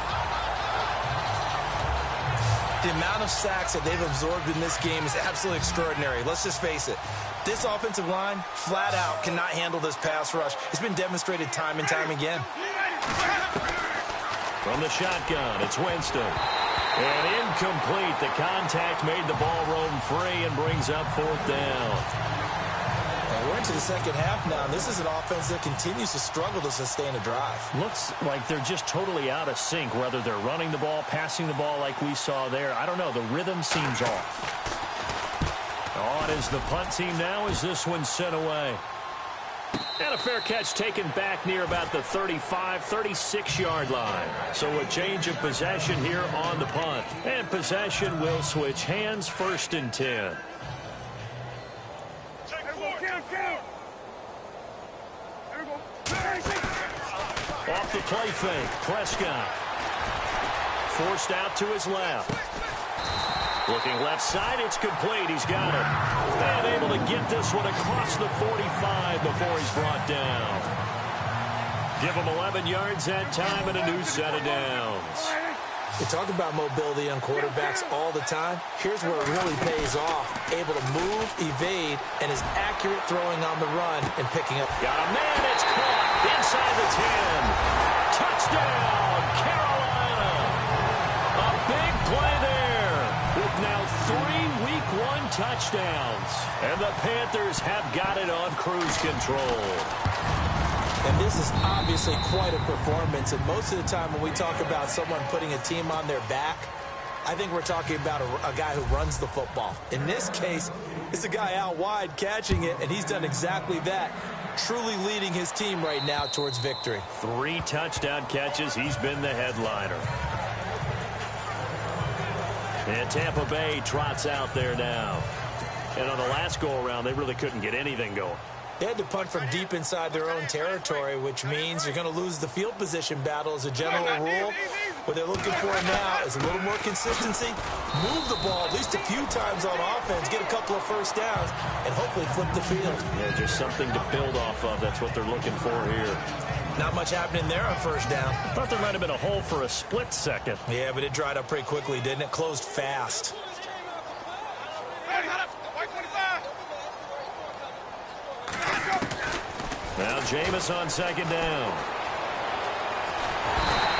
The amount of sacks that they've absorbed in this game is absolutely extraordinary. Let's just face it. This offensive line, flat out, cannot handle this pass rush. It's been demonstrated time and time again. From the shotgun, it's Winston. And incomplete. The contact made the ball roam free and brings up fourth down. And we're into the second half now. This is an offense that continues to struggle to sustain a drive. Looks like they're just totally out of sync, whether they're running the ball, passing the ball like we saw there. I don't know. The rhythm seems off. On is the punt team now as this one's sent away. And a fair catch taken back near about the 35, 36-yard line. So a change of possession here on the punt. And possession will switch hands, 1st and 10. Off the play fake, Prescott. Forced out to his left. Looking left side, it's complete. He's got it. And able to get this one across the 45 before he's brought down. Give him 11 yards that time and a new set of downs. We talk about mobility on quarterbacks all the time. Here's where it really pays off. Able to move, evade, and is accurate throwing on the run and picking up. Got a man, it's caught inside the 10. Touchdown, Carolina. A big play there with now 3 Week 1 touchdowns. And the Panthers have got it on cruise control. And this is obviously quite a performance. And most of the time when we talk about someone putting a team on their back, I think we're talking about a guy who runs the football. In this case, it's a guy out wide catching it, and he's done exactly that, truly leading his team right now towards victory. 3 touchdown catches. He's been the headliner. And Tampa Bay trots out there now. And on the last go-around, they really couldn't get anything going. They had to punt from deep inside their own territory, which means you're going to lose the field position battle as a general rule. What they're looking for now is a little more consistency, move the ball at least a few times on offense, get a couple of first downs, and hopefully flip the field. Yeah, just something to build off of. That's what they're looking for here. Not much happening there on first down. Thought there might have been a hole for a split second. Yeah, but it dried up pretty quickly, didn't it? Closed fast. Now Jameis on second down.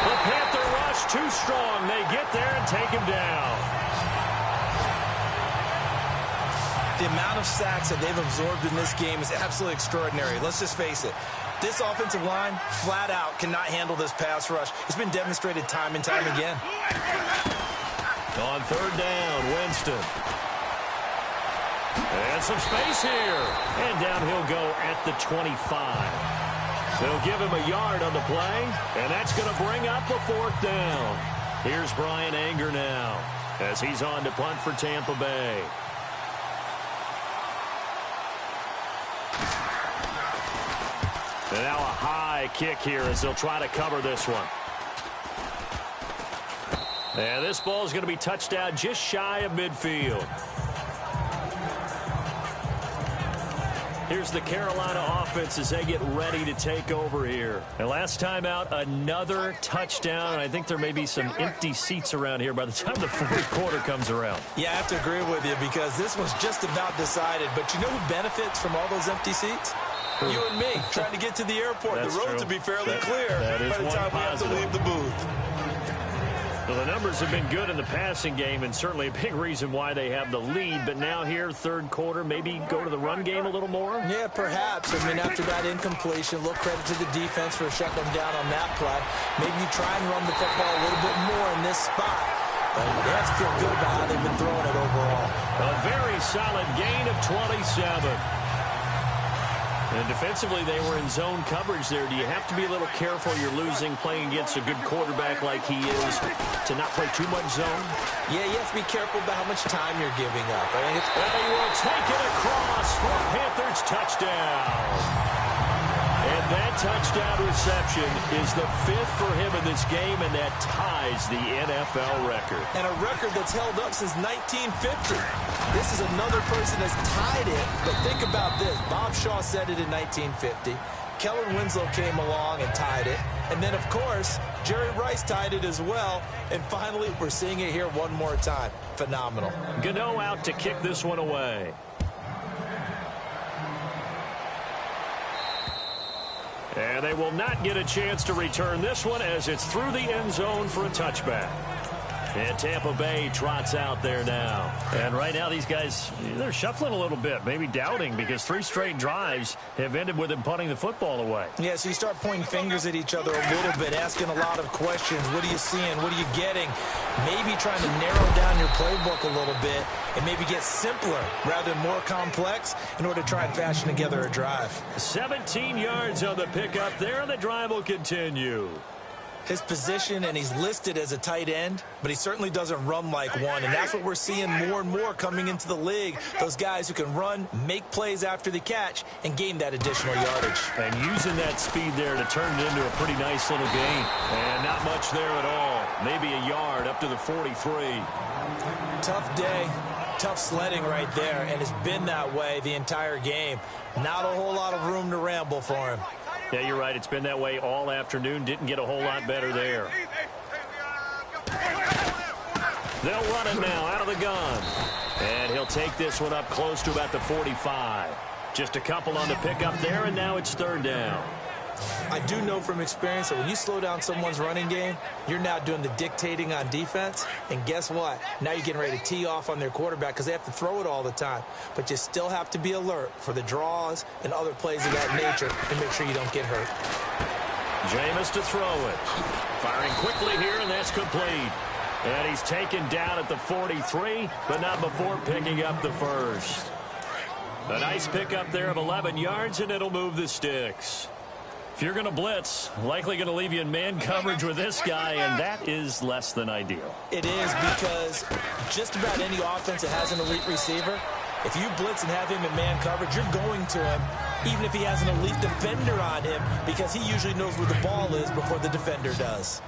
The Panther rush too strong. They get there and take him down. The amount of sacks that they've absorbed in this game is absolutely extraordinary. Let's just face it. This offensive line, flat out, cannot handle this pass rush. It's been demonstrated time and time again. On third down, Winston. And some space here. And down he'll go at the 25. They'll give him a yard on the play, and that's going to bring up a fourth down. Here's Brian Anger now as he's on to punt for Tampa Bay. And now a high kick here as they'll try to cover this one. And this ball is going to be touched out just shy of midfield. Here's the Carolina offense as they get ready to take over here. And last time out, another touchdown. And I think there may be some empty seats around here by the time the fourth quarter comes around. Yeah, I have to agree with you because this was just about decided. But you know who benefits from all those empty seats? You and me, trying to get to the airport. That's the roads true. will be fairly clear that is by the time we have to leave the booth. Well, the numbers have been good in the passing game, and certainly a big reason why they have the lead. But now here, third quarter, maybe go to the run game a little more? Yeah, perhaps. I mean, after that incompletion, a little credit to the defense for shutting them down on that play. Maybe you try and run the football a little bit more in this spot. But they have to feel good about how they've been throwing it overall. A very solid gain of 27. And defensively, they were in zone coverage there. Do you have to be a little careful? You're losing playing against a good quarterback like he is to not play too much zone? Yeah, you have to be careful about how much time you're giving up. I mean, They will take it across for Panthers touchdown. And That touchdown reception is the 5th for him in this game, and that ties the NFL record. And a record that's held up since 1950. This is another person that's tied it, but think about this. Bob Shaw said it in 1950. Kellen Winslow came along and tied it. And then, of course, Jerry Rice tied it as well. And finally, we're seeing it here one more time. Phenomenal. Gano out to kick this one away. And they will not get a chance to return this one as it's through the end zone for a touchback. And Tampa Bay trots out there now. And right now these guys, they're shuffling a little bit, maybe doubting, because 3 straight drives have ended with them punting the football away. Yeah, so you start pointing fingers at each other a little bit, asking a lot of questions. What are you seeing? What are you getting? Maybe trying to narrow down your playbook a little bit and maybe get simpler rather than more complex in order to try and fashion together a drive. 17 yards on the pickup there, and the drive will continue. His position, and he's listed as a tight end, but he certainly doesn't run like one, and that's what we're seeing more and more coming into the league. Those guys who can run, make plays after the catch, and gain that additional yardage. And using that speed there to turn it into a pretty nice little gain. And not much there at all. Maybe a yard up to the 43. Tough day, tough sledding right there, and it's been that way the entire game. Not a whole lot of room to ramble for him. Yeah, you're right. It's been that way all afternoon. Didn't get a whole lot better there. They'll run it now out of the gun. And he'll take this one up close to about the 45. Just a couple on the pickup there, and now it's 3rd down. I do know from experience that when you slow down someone's running game, you're now doing the dictating on defense. And guess what? Now you're getting ready to tee off on their quarterback because they have to throw it all the time. But you still have to be alert for the draws and other plays of that nature to make sure you don't get hurt. Jameis to throw it. Firing quickly here, and that's complete. And he's taken down at the 43, but not before picking up the first. A nice pickup there of 11 yards, and it'll move the sticks. If you're going to blitz, likely going to leave you in man coverage with this guy, and that is less than ideal. It is, because just about any offense that has an elite receiver, if you blitz and have him in man coverage, you're going to him, even if he has an elite defender on him, because he usually knows where the ball is before the defender does.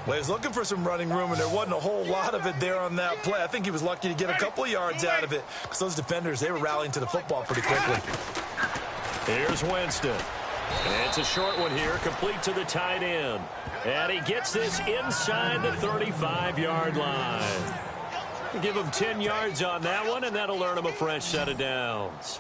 Well, he was looking for some running room, and there wasn't a whole lot of it there on that play. I think he was lucky to get a couple of yards out of it, because those defenders, they were rallying to the football pretty quickly. Here's Winston. And it's a short one here, complete to the tight end. And he gets this inside the 35-yard line. Give him 10 yards on that one, and that'll earn him a fresh set of downs.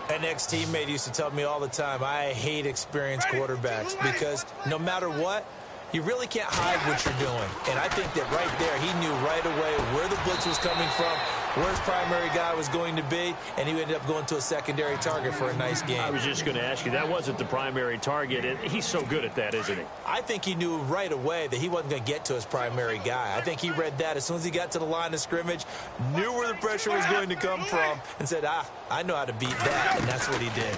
An ex-teammate used to tell me all the time, I hate experienced quarterbacks because no matter what, you really can't hide what you're doing. And I think that right there, he knew right away where the blitz was coming from, where his primary guy was going to be, and he ended up going to a secondary target for a nice game. I was just going to ask you, that wasn't the primary target, and he's so good at that, isn't he? I think he knew right away that he wasn't going to get to his primary guy. I think he read that as soon as he got to the line of scrimmage, knew where the pressure was going to come from, and said, I know how to beat that, and that's what he did.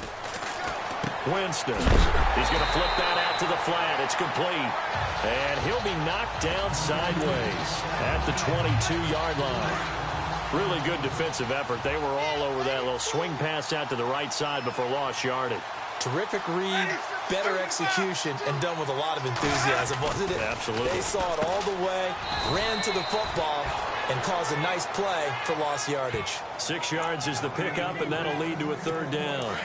Winston, he's going to flip that out to the flat. It's complete. And he'll be knocked down sideways at the 22-yard line. Really good defensive effort. They were all over that little swing pass out to the right side before lost yardage. Terrific read, better execution, and done with a lot of enthusiasm, wasn't it? Absolutely. They saw it all the way, ran to the football, and caused a nice play for lost yardage. 6 yards is the pickup, and that'll lead to a 3rd down.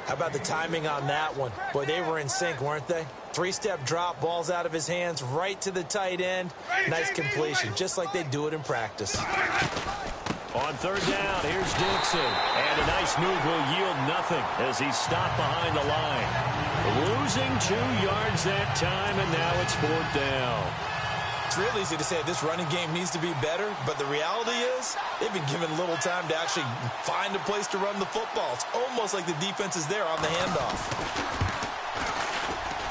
How about the timing on that one? Boy, they were in sync, weren't they? 3-step drop, balls out of his hands, right to the tight end. Nice completion, just like they do it in practice. On 3rd down, here's Dixon. And a nice move will yield nothing as he's stopped behind the line. Losing 2 yards that time, and now it's 4th down. It's real easy to say this running game needs to be better, but the reality is they've been given little time to actually find a place to run the football. It's almost like the defense is there on the handoff.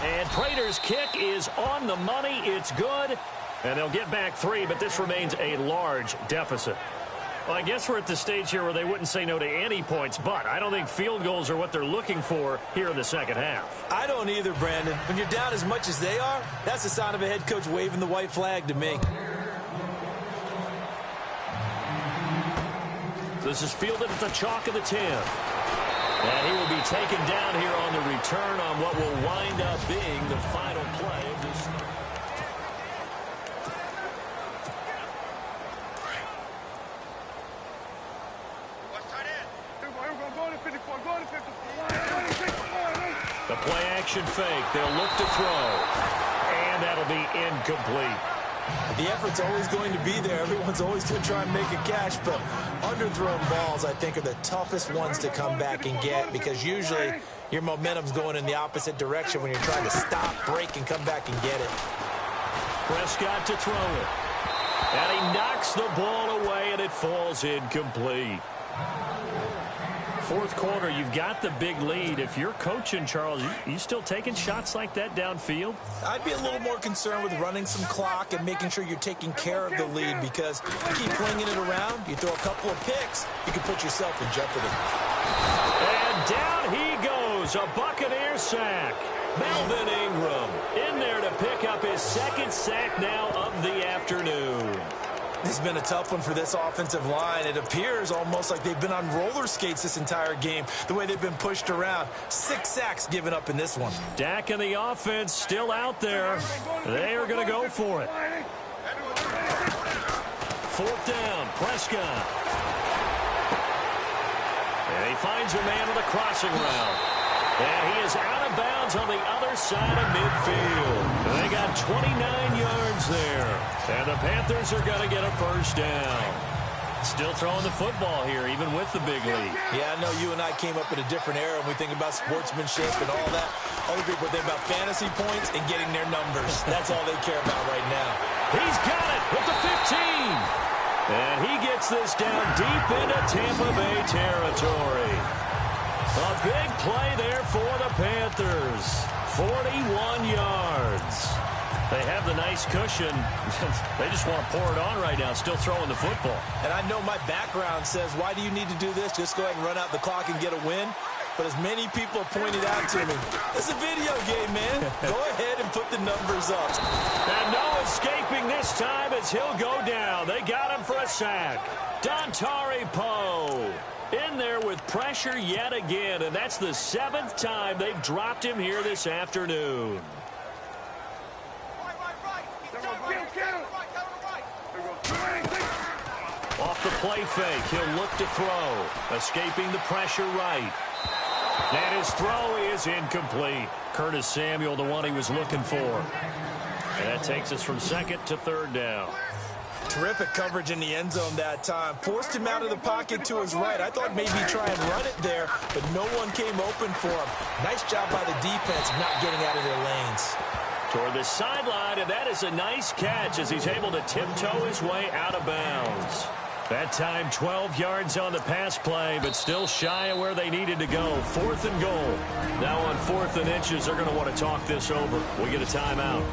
And Prater's kick is on the money. It's good. And they'll get back 3, but this remains a large deficit. Well, I guess we're at the stage here where they wouldn't say no to any points, but I don't think field goals are what they're looking for here in the second half. I don't either, Brandon. When you're down as much as they are, that's the sign of a head coach waving the white flag to me. This is fielded at the chalk of the 10. And he will be taken down here on the return on what will wind up being the final play of this. The play action fake. They'll look to throw. And that'll be incomplete. The effort's always going to be there. Everyone's always going to try and make a catch, but underthrown balls, I think, are the toughest ones to come back and get because usually your momentum's going in the opposite direction when you're trying to stop, break, and come back and get it. Prescott to throw it. And he knocks the ball away, and it falls incomplete. Fourth quarter, you've got the big lead. If you're coaching, Charles, you still taking shots like that downfield? I'd be a little more concerned with running some clock and making sure you're taking care of the lead because you keep flinging it around, you throw a couple of picks, you can put yourself in jeopardy. And down he goes, a Buccaneer sack. Melvin Ingram in there to pick up his second sack now of the afternoon. This has been a tough one for this offensive line. It appears almost like they've been on roller skates this entire game, the way they've been pushed around. 6 sacks given up in this one. Dak and the offense still out there. They are going to go for it. Fourth down, Prescott. And he finds a man on the crossing route. And he is out of bounds on the other side of midfield. They got 29 yards there. And the Panthers are going to get a first down. Still throwing the football here, even with the big lead. Yeah, I know you and I came up in a different era, and we think about sportsmanship and all that. Other people think about fantasy points and getting their numbers. That's all they care about right now. He's got it with the 15. And he gets this down deep into Tampa Bay territory. A big play there for the Panthers. 41 yards. They have the nice cushion. They just want to pour it on right now, still throwing the football. And I know my background says, why do you need to do this? Just go ahead and run out the clock and get a win. But as many people have pointed out to me, it's a video game, man. Go ahead and put the numbers up. And no escaping this time as he'll go down. They got him for a sack. Dontari Poe in there with pressure yet again. And that's the 7th time they've dropped him here this afternoon. Off the play fake, he'll look to throw. Escaping the pressure right. And his throw is incomplete. Curtis Samuel, the one he was looking for. And that takes us from 2nd to 3rd down. Terrific coverage in the end zone that time. Forced him out of the pocket to his right. I thought maybe try and run it there, but no one came open for him. Nice job by the defense of not getting out of their lanes. Toward the sideline, and that is a nice catch as he's able to tiptoe his way out of bounds. That time 12 yards on the pass play, but still shy of where they needed to go. 4th and goal. Now on 4th and inches, they're going to want to talk this over. We get a timeout.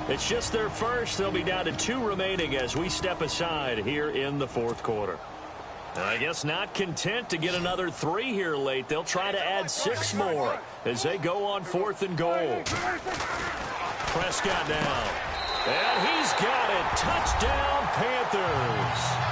It's just their first. They'll be down to 2 remaining as we step aside here in the 4th quarter. And I guess not content to get another 3 here late. They'll try to add 6 more as they go on 4th and goal. Prescott down. And he's got it. Touchdown, Panthers.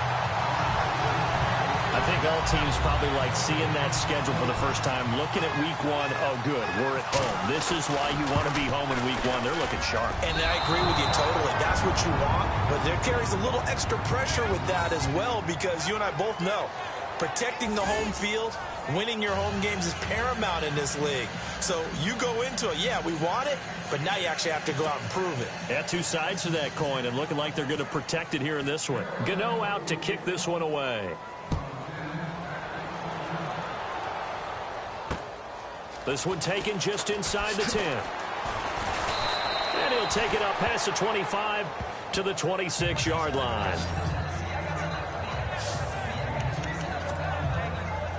I think all teams probably like seeing that schedule for the first time, looking at week 1. Oh, good, we're at home. This is why you want to be home in week 1. They're looking sharp. And I agree with you totally. That's what you want. But there carries a little extra pressure with that as well because you and I both know protecting the home field, winning your home games is paramount in this league. So you go into it, yeah, we want it, but now you actually have to go out and prove it. Yeah, 2 sides to that coin and looking like they're going to protect it here in this one. Gano out to kick this one away. This one taken just inside the 10. And he'll take it up past the 25 to the 26-yard line.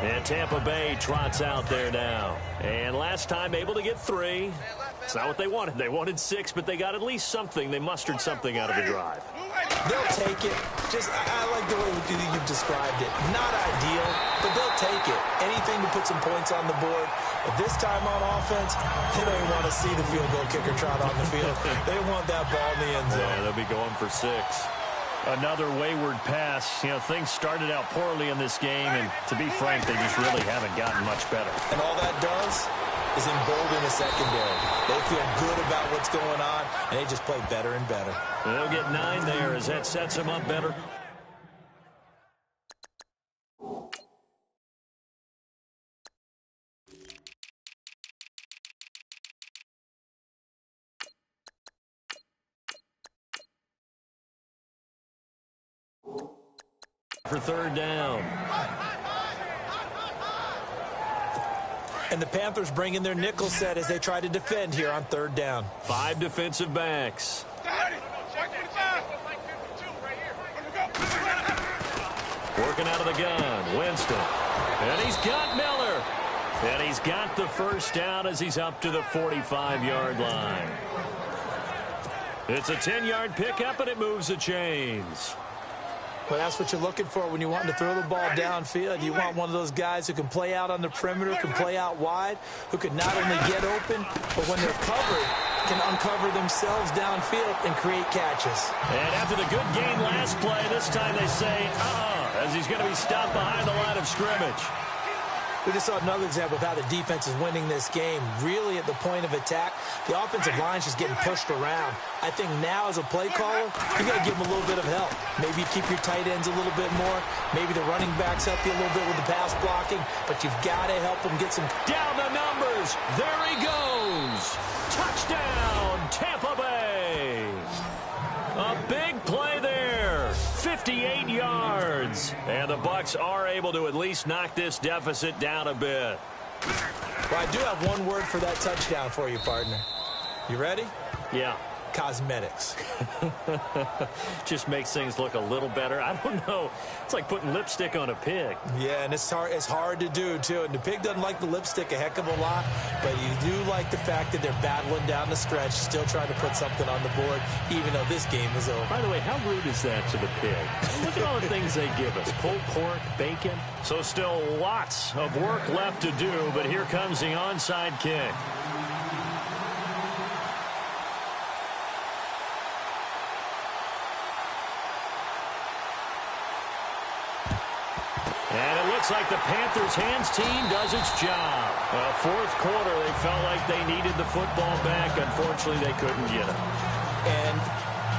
And Tampa Bay trots out there now. And last time able to get 3. It's not what they wanted. They wanted 6, but they got at least something. They mustered something out of the drive. They'll take it. I like the way you've described it. Not ideal, but they'll take it. Anything to put some points on the board. But this time on offense, they don't even want to see the field goal kicker trot on the field. They want that ball in the end zone. Yeah, they'll be going for 6. Another wayward pass. You know, things started out poorly in this game, and to be frank, they just really haven't gotten much better. And all that does is embolden the secondary. They feel good about what's going on, and they just play better and better. They'll get 9 there as that sets them up better. For third down. And the Panthers bring in their nickel set as they try to defend here on third down. 5 defensive backs. Working out of the gun, Winston. And he's got Miller. And he's got the first down as he's up to the 45-yard line. It's a 10-yard pickup, and it moves the chains. Well, that's what you're looking for when you want to throw the ball downfield. You want one of those guys who can play out on the perimeter, can play out wide, who can not only get open, but when they're covered, can uncover themselves downfield and create catches. And after the good gain last play, this time they say, as he's going to be stopped behind the line of scrimmage. We just saw another example of how the defense is winning this game. Really at the point of attack, the offensive line's just getting pushed around. I think now as a play caller, you got to give them a little bit of help. Maybe keep your tight ends a little bit more. Maybe the running backs help you a little bit with the pass blocking. But you've got to help them get some... Down the numbers. There he goes. Touchdown, Tampa Bay. A big play there. 58 yards. And the Bucs are able to at least knock this deficit down a bit. Well, I do have one word for that touchdown for you, partner. You ready? Yeah. Cosmetics. Just makes things look a little better. I don't know. It's like putting lipstick on a pig. Yeah, and it's hard to do, too. And the pig doesn't like the lipstick a heck of a lot, but you do like the fact that they're battling down the stretch, still trying to put something on the board, even though this game is over. By the way, how rude is that to the pig? Look at all the things they give us. Pulled pork, bacon. So still lots of work left to do, but here comes the onside kick. And it looks like the Panthers' hands team does its job. Fourth quarter, they felt like they needed the football back. Unfortunately, they couldn't get it. And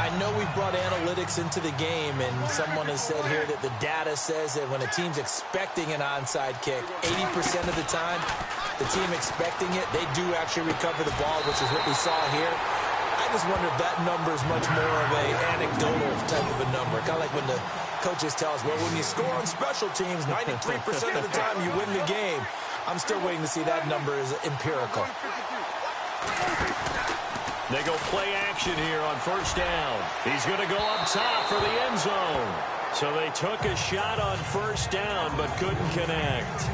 I know we brought analytics into the game, and someone has said here that the data says that when a team's expecting an onside kick, 80% of the time, the team expecting it, they do actually recover the ball, which is what we saw here. I just wonder if that number is much more of an anecdotal type of a number. Kind of like when the coaches tell us, well, when you score on special teams, 93% of the time you win the game. I'm still waiting to see that number is empirical. They go play action here on first down. He's going to go up top for the end zone. So they took a shot on first down but couldn't connect.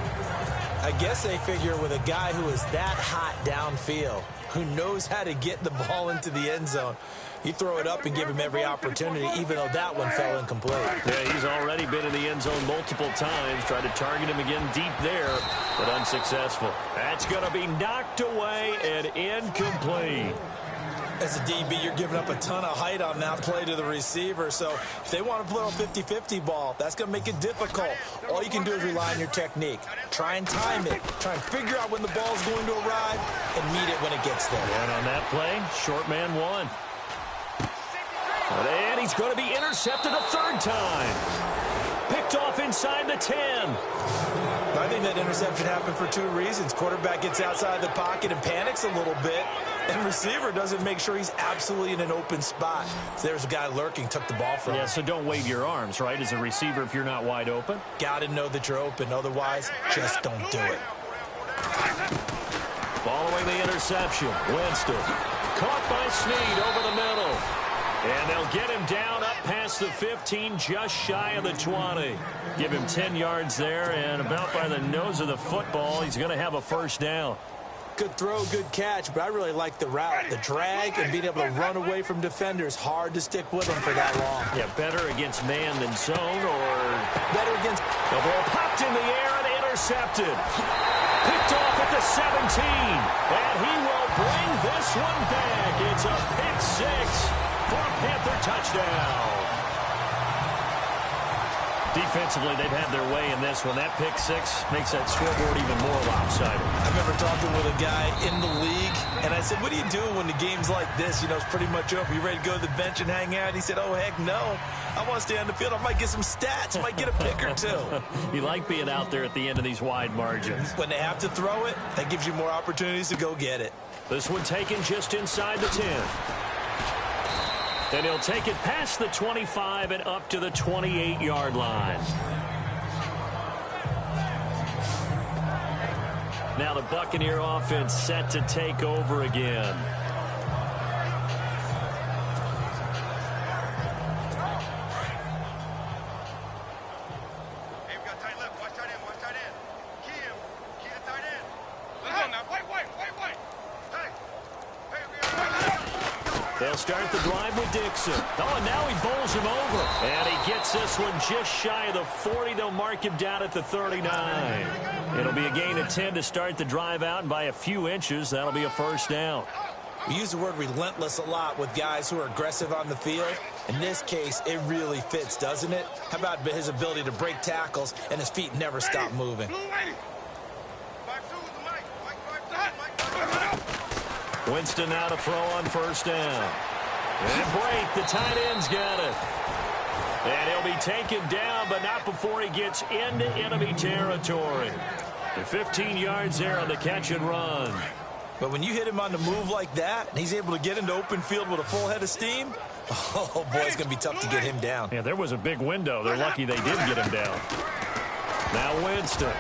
I guess they figure with a guy who is that hot downfield, who knows how to get the ball into the end zone, you throw it up and give him every opportunity, even though that one fell incomplete. Yeah, he's already been in the end zone multiple times. Tried to target him again deep there, but unsuccessful. That's going to be knocked away and incomplete. As a DB, you're giving up a ton of height on that play to the receiver. So if they want to play a 50-50 ball, that's going to make it difficult. All you can do is rely on your technique. Try and time it. Try and figure out when the ball is going to arrive and meet it when it gets there. And on that play, short man won. And he's going to be intercepted a third time. Picked off inside the 10. I think that interception happened for two reasons. Quarterback gets outside the pocket and panics a little bit, and receiver doesn't make sure he's absolutely in an open spot. So there's a guy lurking, took the ball from him. Yeah, so don't wave your arms, right, as a receiver if you're not wide open? Got to know that you're open. Otherwise, just don't do it. Following the interception, Winston. Caught by Snead over the middle. And they'll get him down up past the 15, just shy of the 20. Give him 10 yards there, and about by the nose of the football, he's going to have a first down. Good throw, good catch, but I really like the route. The drag and being able to run away from defenders. Hard to stick with them for that long. Yeah, better against man than zone, or better against... The ball popped in the air and intercepted. Picked off at the 17, and he will bring this one back. It's a pick six for a Panther touchdown. Defensively, they've had their way in this one. That pick six makes that scoreboard even more lopsided. I remember talking with a guy in the league, and I said, what do you do when the game's like this? You know, it's pretty much over. You ready to go to the bench and hang out? He said, oh, heck no. I want to stay on the field. I might get some stats. I might get a pick or two. You like being out there at the end of these wide margins. When they have to throw it, that gives you more opportunities to go get it. This one taken just inside the 10. And he'll take it past the 25 and up to the 28-yard line. Now the Buccaneer offense set to take over again. They'll start the drive with Dixon. Oh, and now he bowls him over. And he gets this one just shy of the 40. They'll mark him down at the 39. It'll be a gain of 10 to start the drive out, and by a few inches, that'll be a first down. We use the word relentless a lot with guys who are aggressive on the field. In this case, it really fits, doesn't it? How about his ability to break tackles and his feet never stop moving? Winston now to throw on first down. And break, the tight end's got it. And he'll be taken down, but not before he gets into enemy territory. And 15 yards there on the catch and run. But when you hit him on the move like that, and he's able to get into open field with a full head of steam, oh, boy, it's going to be tough to get him down. Yeah, there was a big window. They're lucky they did get him down. Now Winston.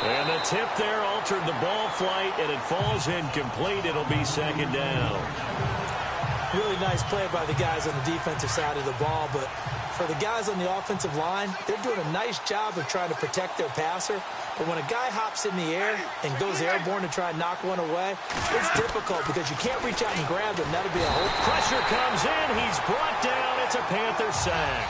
And the tip there altered the ball flight, and it falls incomplete. It'll be second down. Really nice play by the guys on the defensive side of the ball, but for the guys on the offensive line, they're doing a nice job of trying to protect their passer. But when a guy hops in the air and goes airborne to try and knock one away, it's difficult because you can't reach out and grab him. That'll be a whole... Pressure comes in. He's brought down. It's a Panther sack.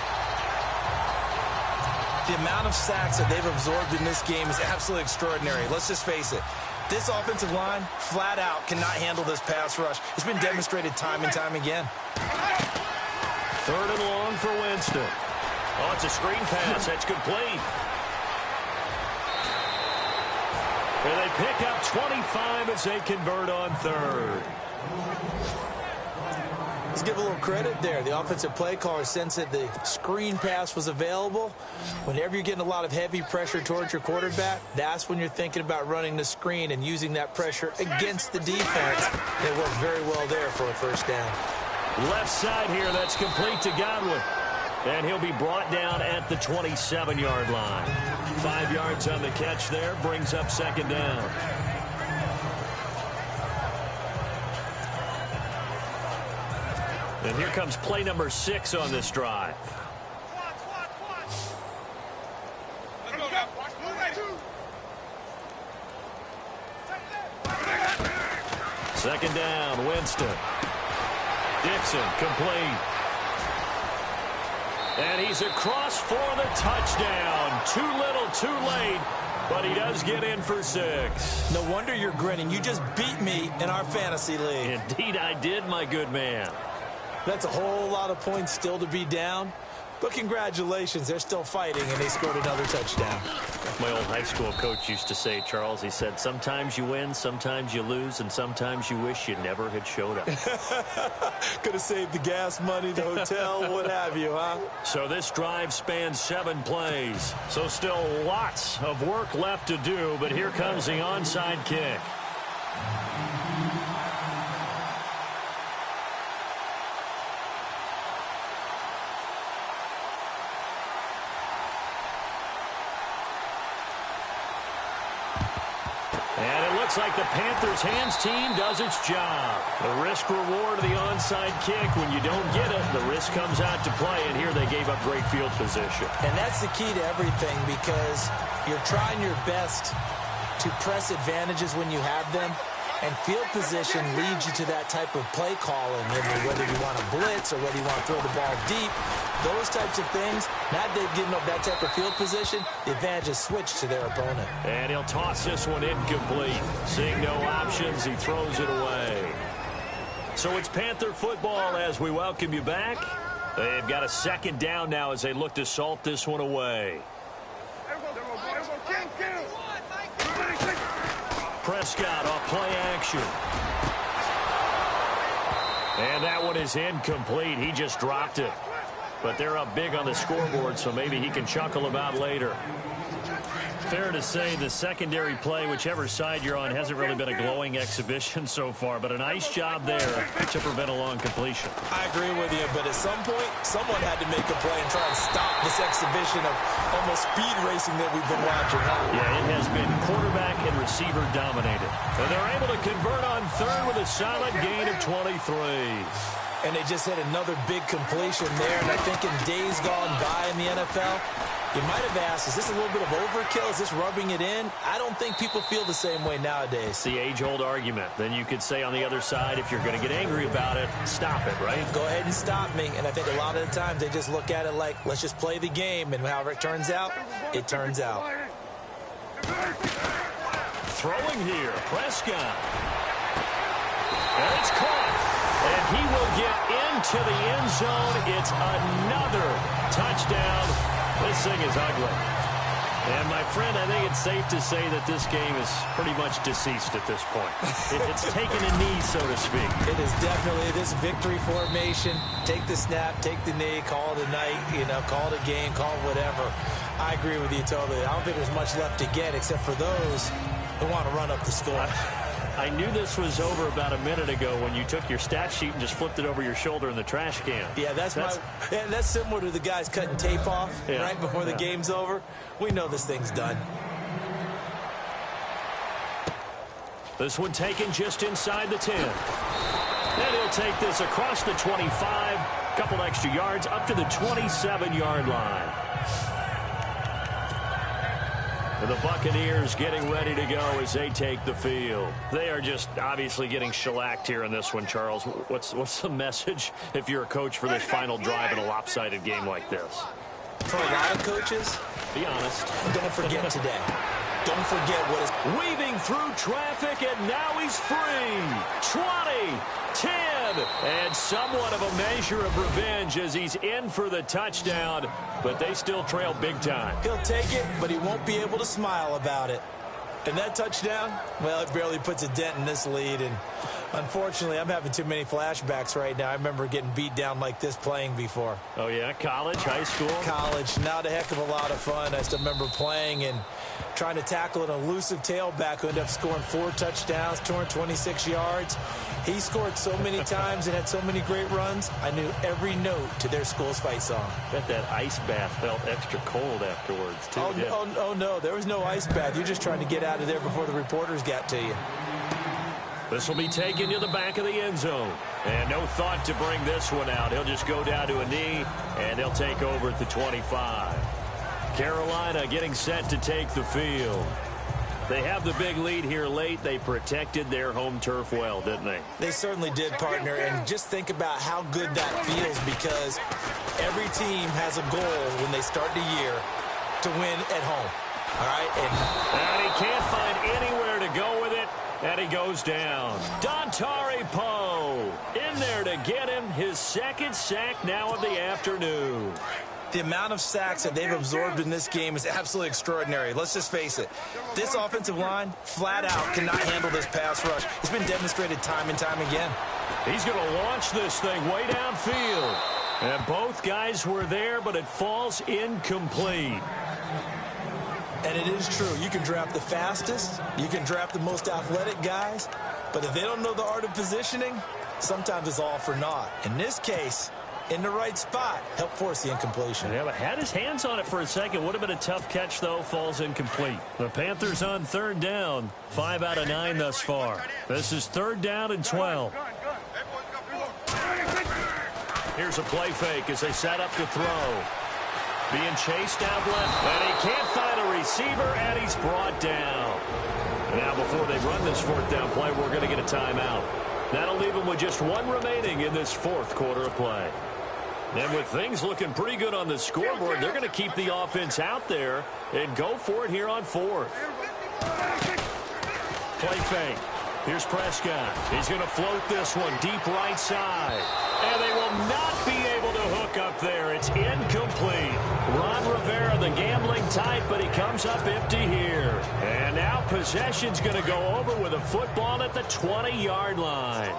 The amount of sacks that they've absorbed in this game is absolutely extraordinary. Let's just face it. This offensive line, flat out, cannot handle this pass rush. It's been demonstrated time and time again. Third and long for Winston. Oh, it's a screen pass. That's complete. And they pick up 25 as they convert on third. Let's give a little credit there. The offensive play caller sensed that the screen pass was available. Whenever you're getting a lot of heavy pressure towards your quarterback, that's when you're thinking about running the screen and using that pressure against the defense. It worked very well there for a first down. Left side here, that's complete to Godwin. And he'll be brought down at the 27-yard line. 5 yards on the catch there, brings up second down. And here comes play number 6 on this drive. Second down, Winston. Dixon, complete. And he's across for the touchdown. Too little, too late, but he does get in for 6. No wonder you're grinning. You just beat me in our fantasy league. Indeed I did, my good man. That's a whole lot of points still to be down. But congratulations, they're still fighting, and they scored another touchdown. My old high school coach used to say, Charles, he said, sometimes you win, sometimes you lose, and sometimes you wish you never had showed up. Could have saved the gas money, the hotel, what have you, huh? So this drive spans 7 plays. So still lots of work left to do, but here comes the onside kick. Looks like the Panthers' hands team does its job. The risk reward of the onside kick. When you don't get it, the risk comes out to play, and here they gave up great field position. And that's the key to everything, because you're trying your best to press advantages when you have them, and field position leads you to that type of play calling. I mean, whether you want to blitz or whether you want to throw the ball deep, those types of things, now they've given up that type of field position, the advantage is switched to their opponent. And he'll toss this one incomplete. Seeing no options, he throws it away. So it's Panther football as we welcome you back. They've got a second down now as they look to salt this one away. Prescott off play action. And that one is incomplete. He just dropped it. But they're up big on the scoreboard, so maybe he can chuckle about later. Fair to say the secondary play, whichever side you're on, hasn't really been a glowing exhibition so far, but a nice job there to prevent a long completion. I agree with you, but at some point, someone had to make a play and try and stop this exhibition of almost speed racing that we've been watching. Yeah, it has been quarterback and receiver dominated. And they're able to convert on third with a solid gain of 23. And they just hit another big completion there. And I think in days gone by in the NFL, you might have asked, is this a little bit of overkill? Is this rubbing it in? I don't think people feel the same way nowadays. It's the age-old argument. Then you could say on the other side, if you're going to get angry about it, stop it, right? Go ahead and stop me. And I think a lot of the times they just look at it like, let's just play the game. And however it turns out, it turns out. Throwing here, Prescott. And it's caught. And he will get into the end zone. It's another touchdown. This thing is ugly. And, my friend, I think it's safe to say that this game is pretty much deceased at this point. It's taken a knee, so to speak. It is definitely this victory formation. Take the snap, take the knee, call it a night, call it a game, call it whatever. I agree with you totally. I don't think there's much left to get except for those who want to run up the score. I knew this was over about a minute ago when you took your stat sheet and just flipped it over your shoulder in the trash can. Yeah, that's similar to the guys cutting tape off right before the game's over. We know this thing's done. This one taken just inside the 10. And he'll take this across the 25, couple extra yards up to the 27-yard line. And the Buccaneers getting ready to go as they take the field. They are just obviously getting shellacked here in this one, Charles. What's the message if you're a coach for this final drive in a lopsided game like this? For a lot of coaches, be honest. Don't forget today. Don't forget what is weaving through traffic, and now he's free. 20, 10, and somewhat of a measure of revenge as he's in for the touchdown, but they still trail big time. He'll take it, but he won't be able to smile about it. And that touchdown, well, it barely puts a dent in this lead, and unfortunately, I'm having too many flashbacks right now. I remember getting beat down like this playing before. Oh, yeah? College, high school? College. Not a heck of a lot of fun. I still remember playing and trying to tackle an elusive tailback who ended up scoring 4 touchdowns, 226 yards. He scored so many times and had so many great runs, I knew every note to their school's fight song. Bet that ice bath felt extra cold afterwards, too. Oh, no, there was no ice bath. You're just trying to get out of there before the reporters got to you. This will be taken to the back of the end zone. And no thought to bring this one out. He'll just go down to a knee, and he'll take over at the 25. Carolina getting set to take the field. They have the big lead here late. They protected their home turf well, didn't they? They certainly did, partner. And just think about how good that feels, because every team has a goal when they start the year to win at home. All right? And he can't find anywhere to go with it. And he goes down. Dontari Poe in there to get him his second sack now of the afternoon. The amount of sacks that they've absorbed in this game is absolutely extraordinary. Let's just face it. This offensive line, flat out, cannot handle this pass rush. It's been demonstrated time and time again. He's going to launch this thing way downfield. And both guys were there, but it falls incomplete. And it is true. You can draft the fastest. You can draft the most athletic guys. But if they don't know the art of positioning, sometimes it's all for naught. In this case, in the right spot, help force the incompletion. Yeah, but had his hands on it for a second. Would have been a tough catch, though. Falls incomplete. The Panthers on third down. 5 out of 9 thus far. This is third down and 12. Here's a play fake as they set up to throw. Being chased out left, and he can't find a receiver, and he's brought down. Now, before they run this fourth down play, we're going to get a timeout. That'll leave them with just 1 remaining in this fourth quarter of play. And with things looking pretty good on the scoreboard, they're going to keep the offense out there and go for it here on fourth. Play fake. Here's Prescott. He's going to float this one deep right side. And they will not be able to hook up It's incomplete. Ron Rivera, the gambling type, but he comes up empty here. And now possession's going to go over with a football at the 20-yard line.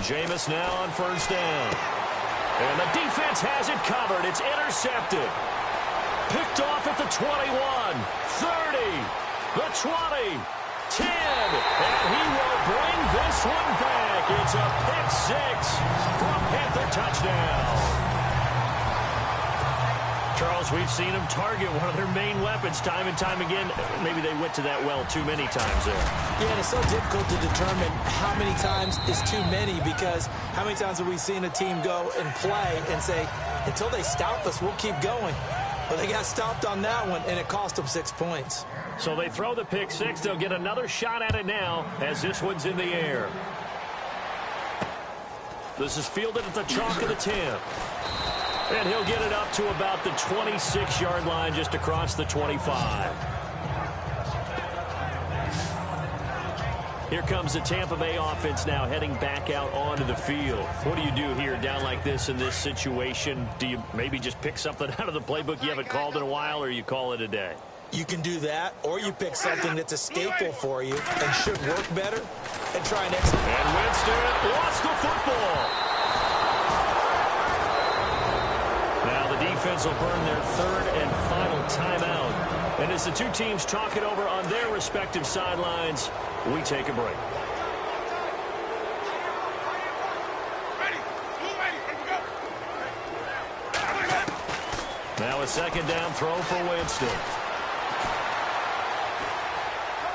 Jameis now on first down. And the defense has it covered. It's intercepted. Picked off at the 21, 30, the 20, 10. And he will bring this one back. It's a pick six for a Panther touchdown. Charles, we've seen them target one of their main weapons time and time again. Maybe they went to that well too many times there. Yeah, and it's so difficult to determine how many times is too many, because how many times have we seen a team go and play and say, until they stop us, we'll keep going. But they got stopped on that one, and it cost them 6 points. So they throw the pick six. They'll get another shot at it now as this one's in the air. This is fielded at the chalk of the 10. And he'll get it up to about the 26-yard line, just across the 25. Here comes the Tampa Bay offense now heading back out onto the field. What do you do here down like this in this situation? Do you maybe just pick something out of the playbook you haven't called in a while, or you call it a day? You can do that, or you pick something that's a staple for you and should work better and try and execute. And Winston lost the football. Now the defense will burn their third and final timeout. And as the two teams talk it over on their respective sidelines, we take a break. Now a second down throw for Winston.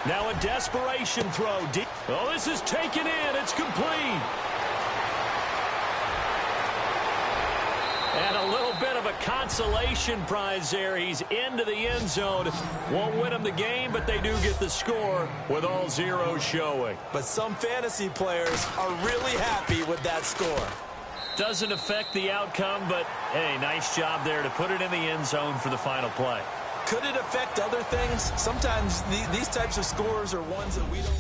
Now a desperation throw. Oh, this is taken in. It's complete. And a little bit of a consolation prize there. He's into the end zone. Won't win him the game, but they do get the score with all zeros showing. But some fantasy players are really happy with that score. Doesn't affect the outcome, but, hey, nice job there to put it in the end zone for the final play. Could it affect other things? Sometimes these types of scores are ones that we don't...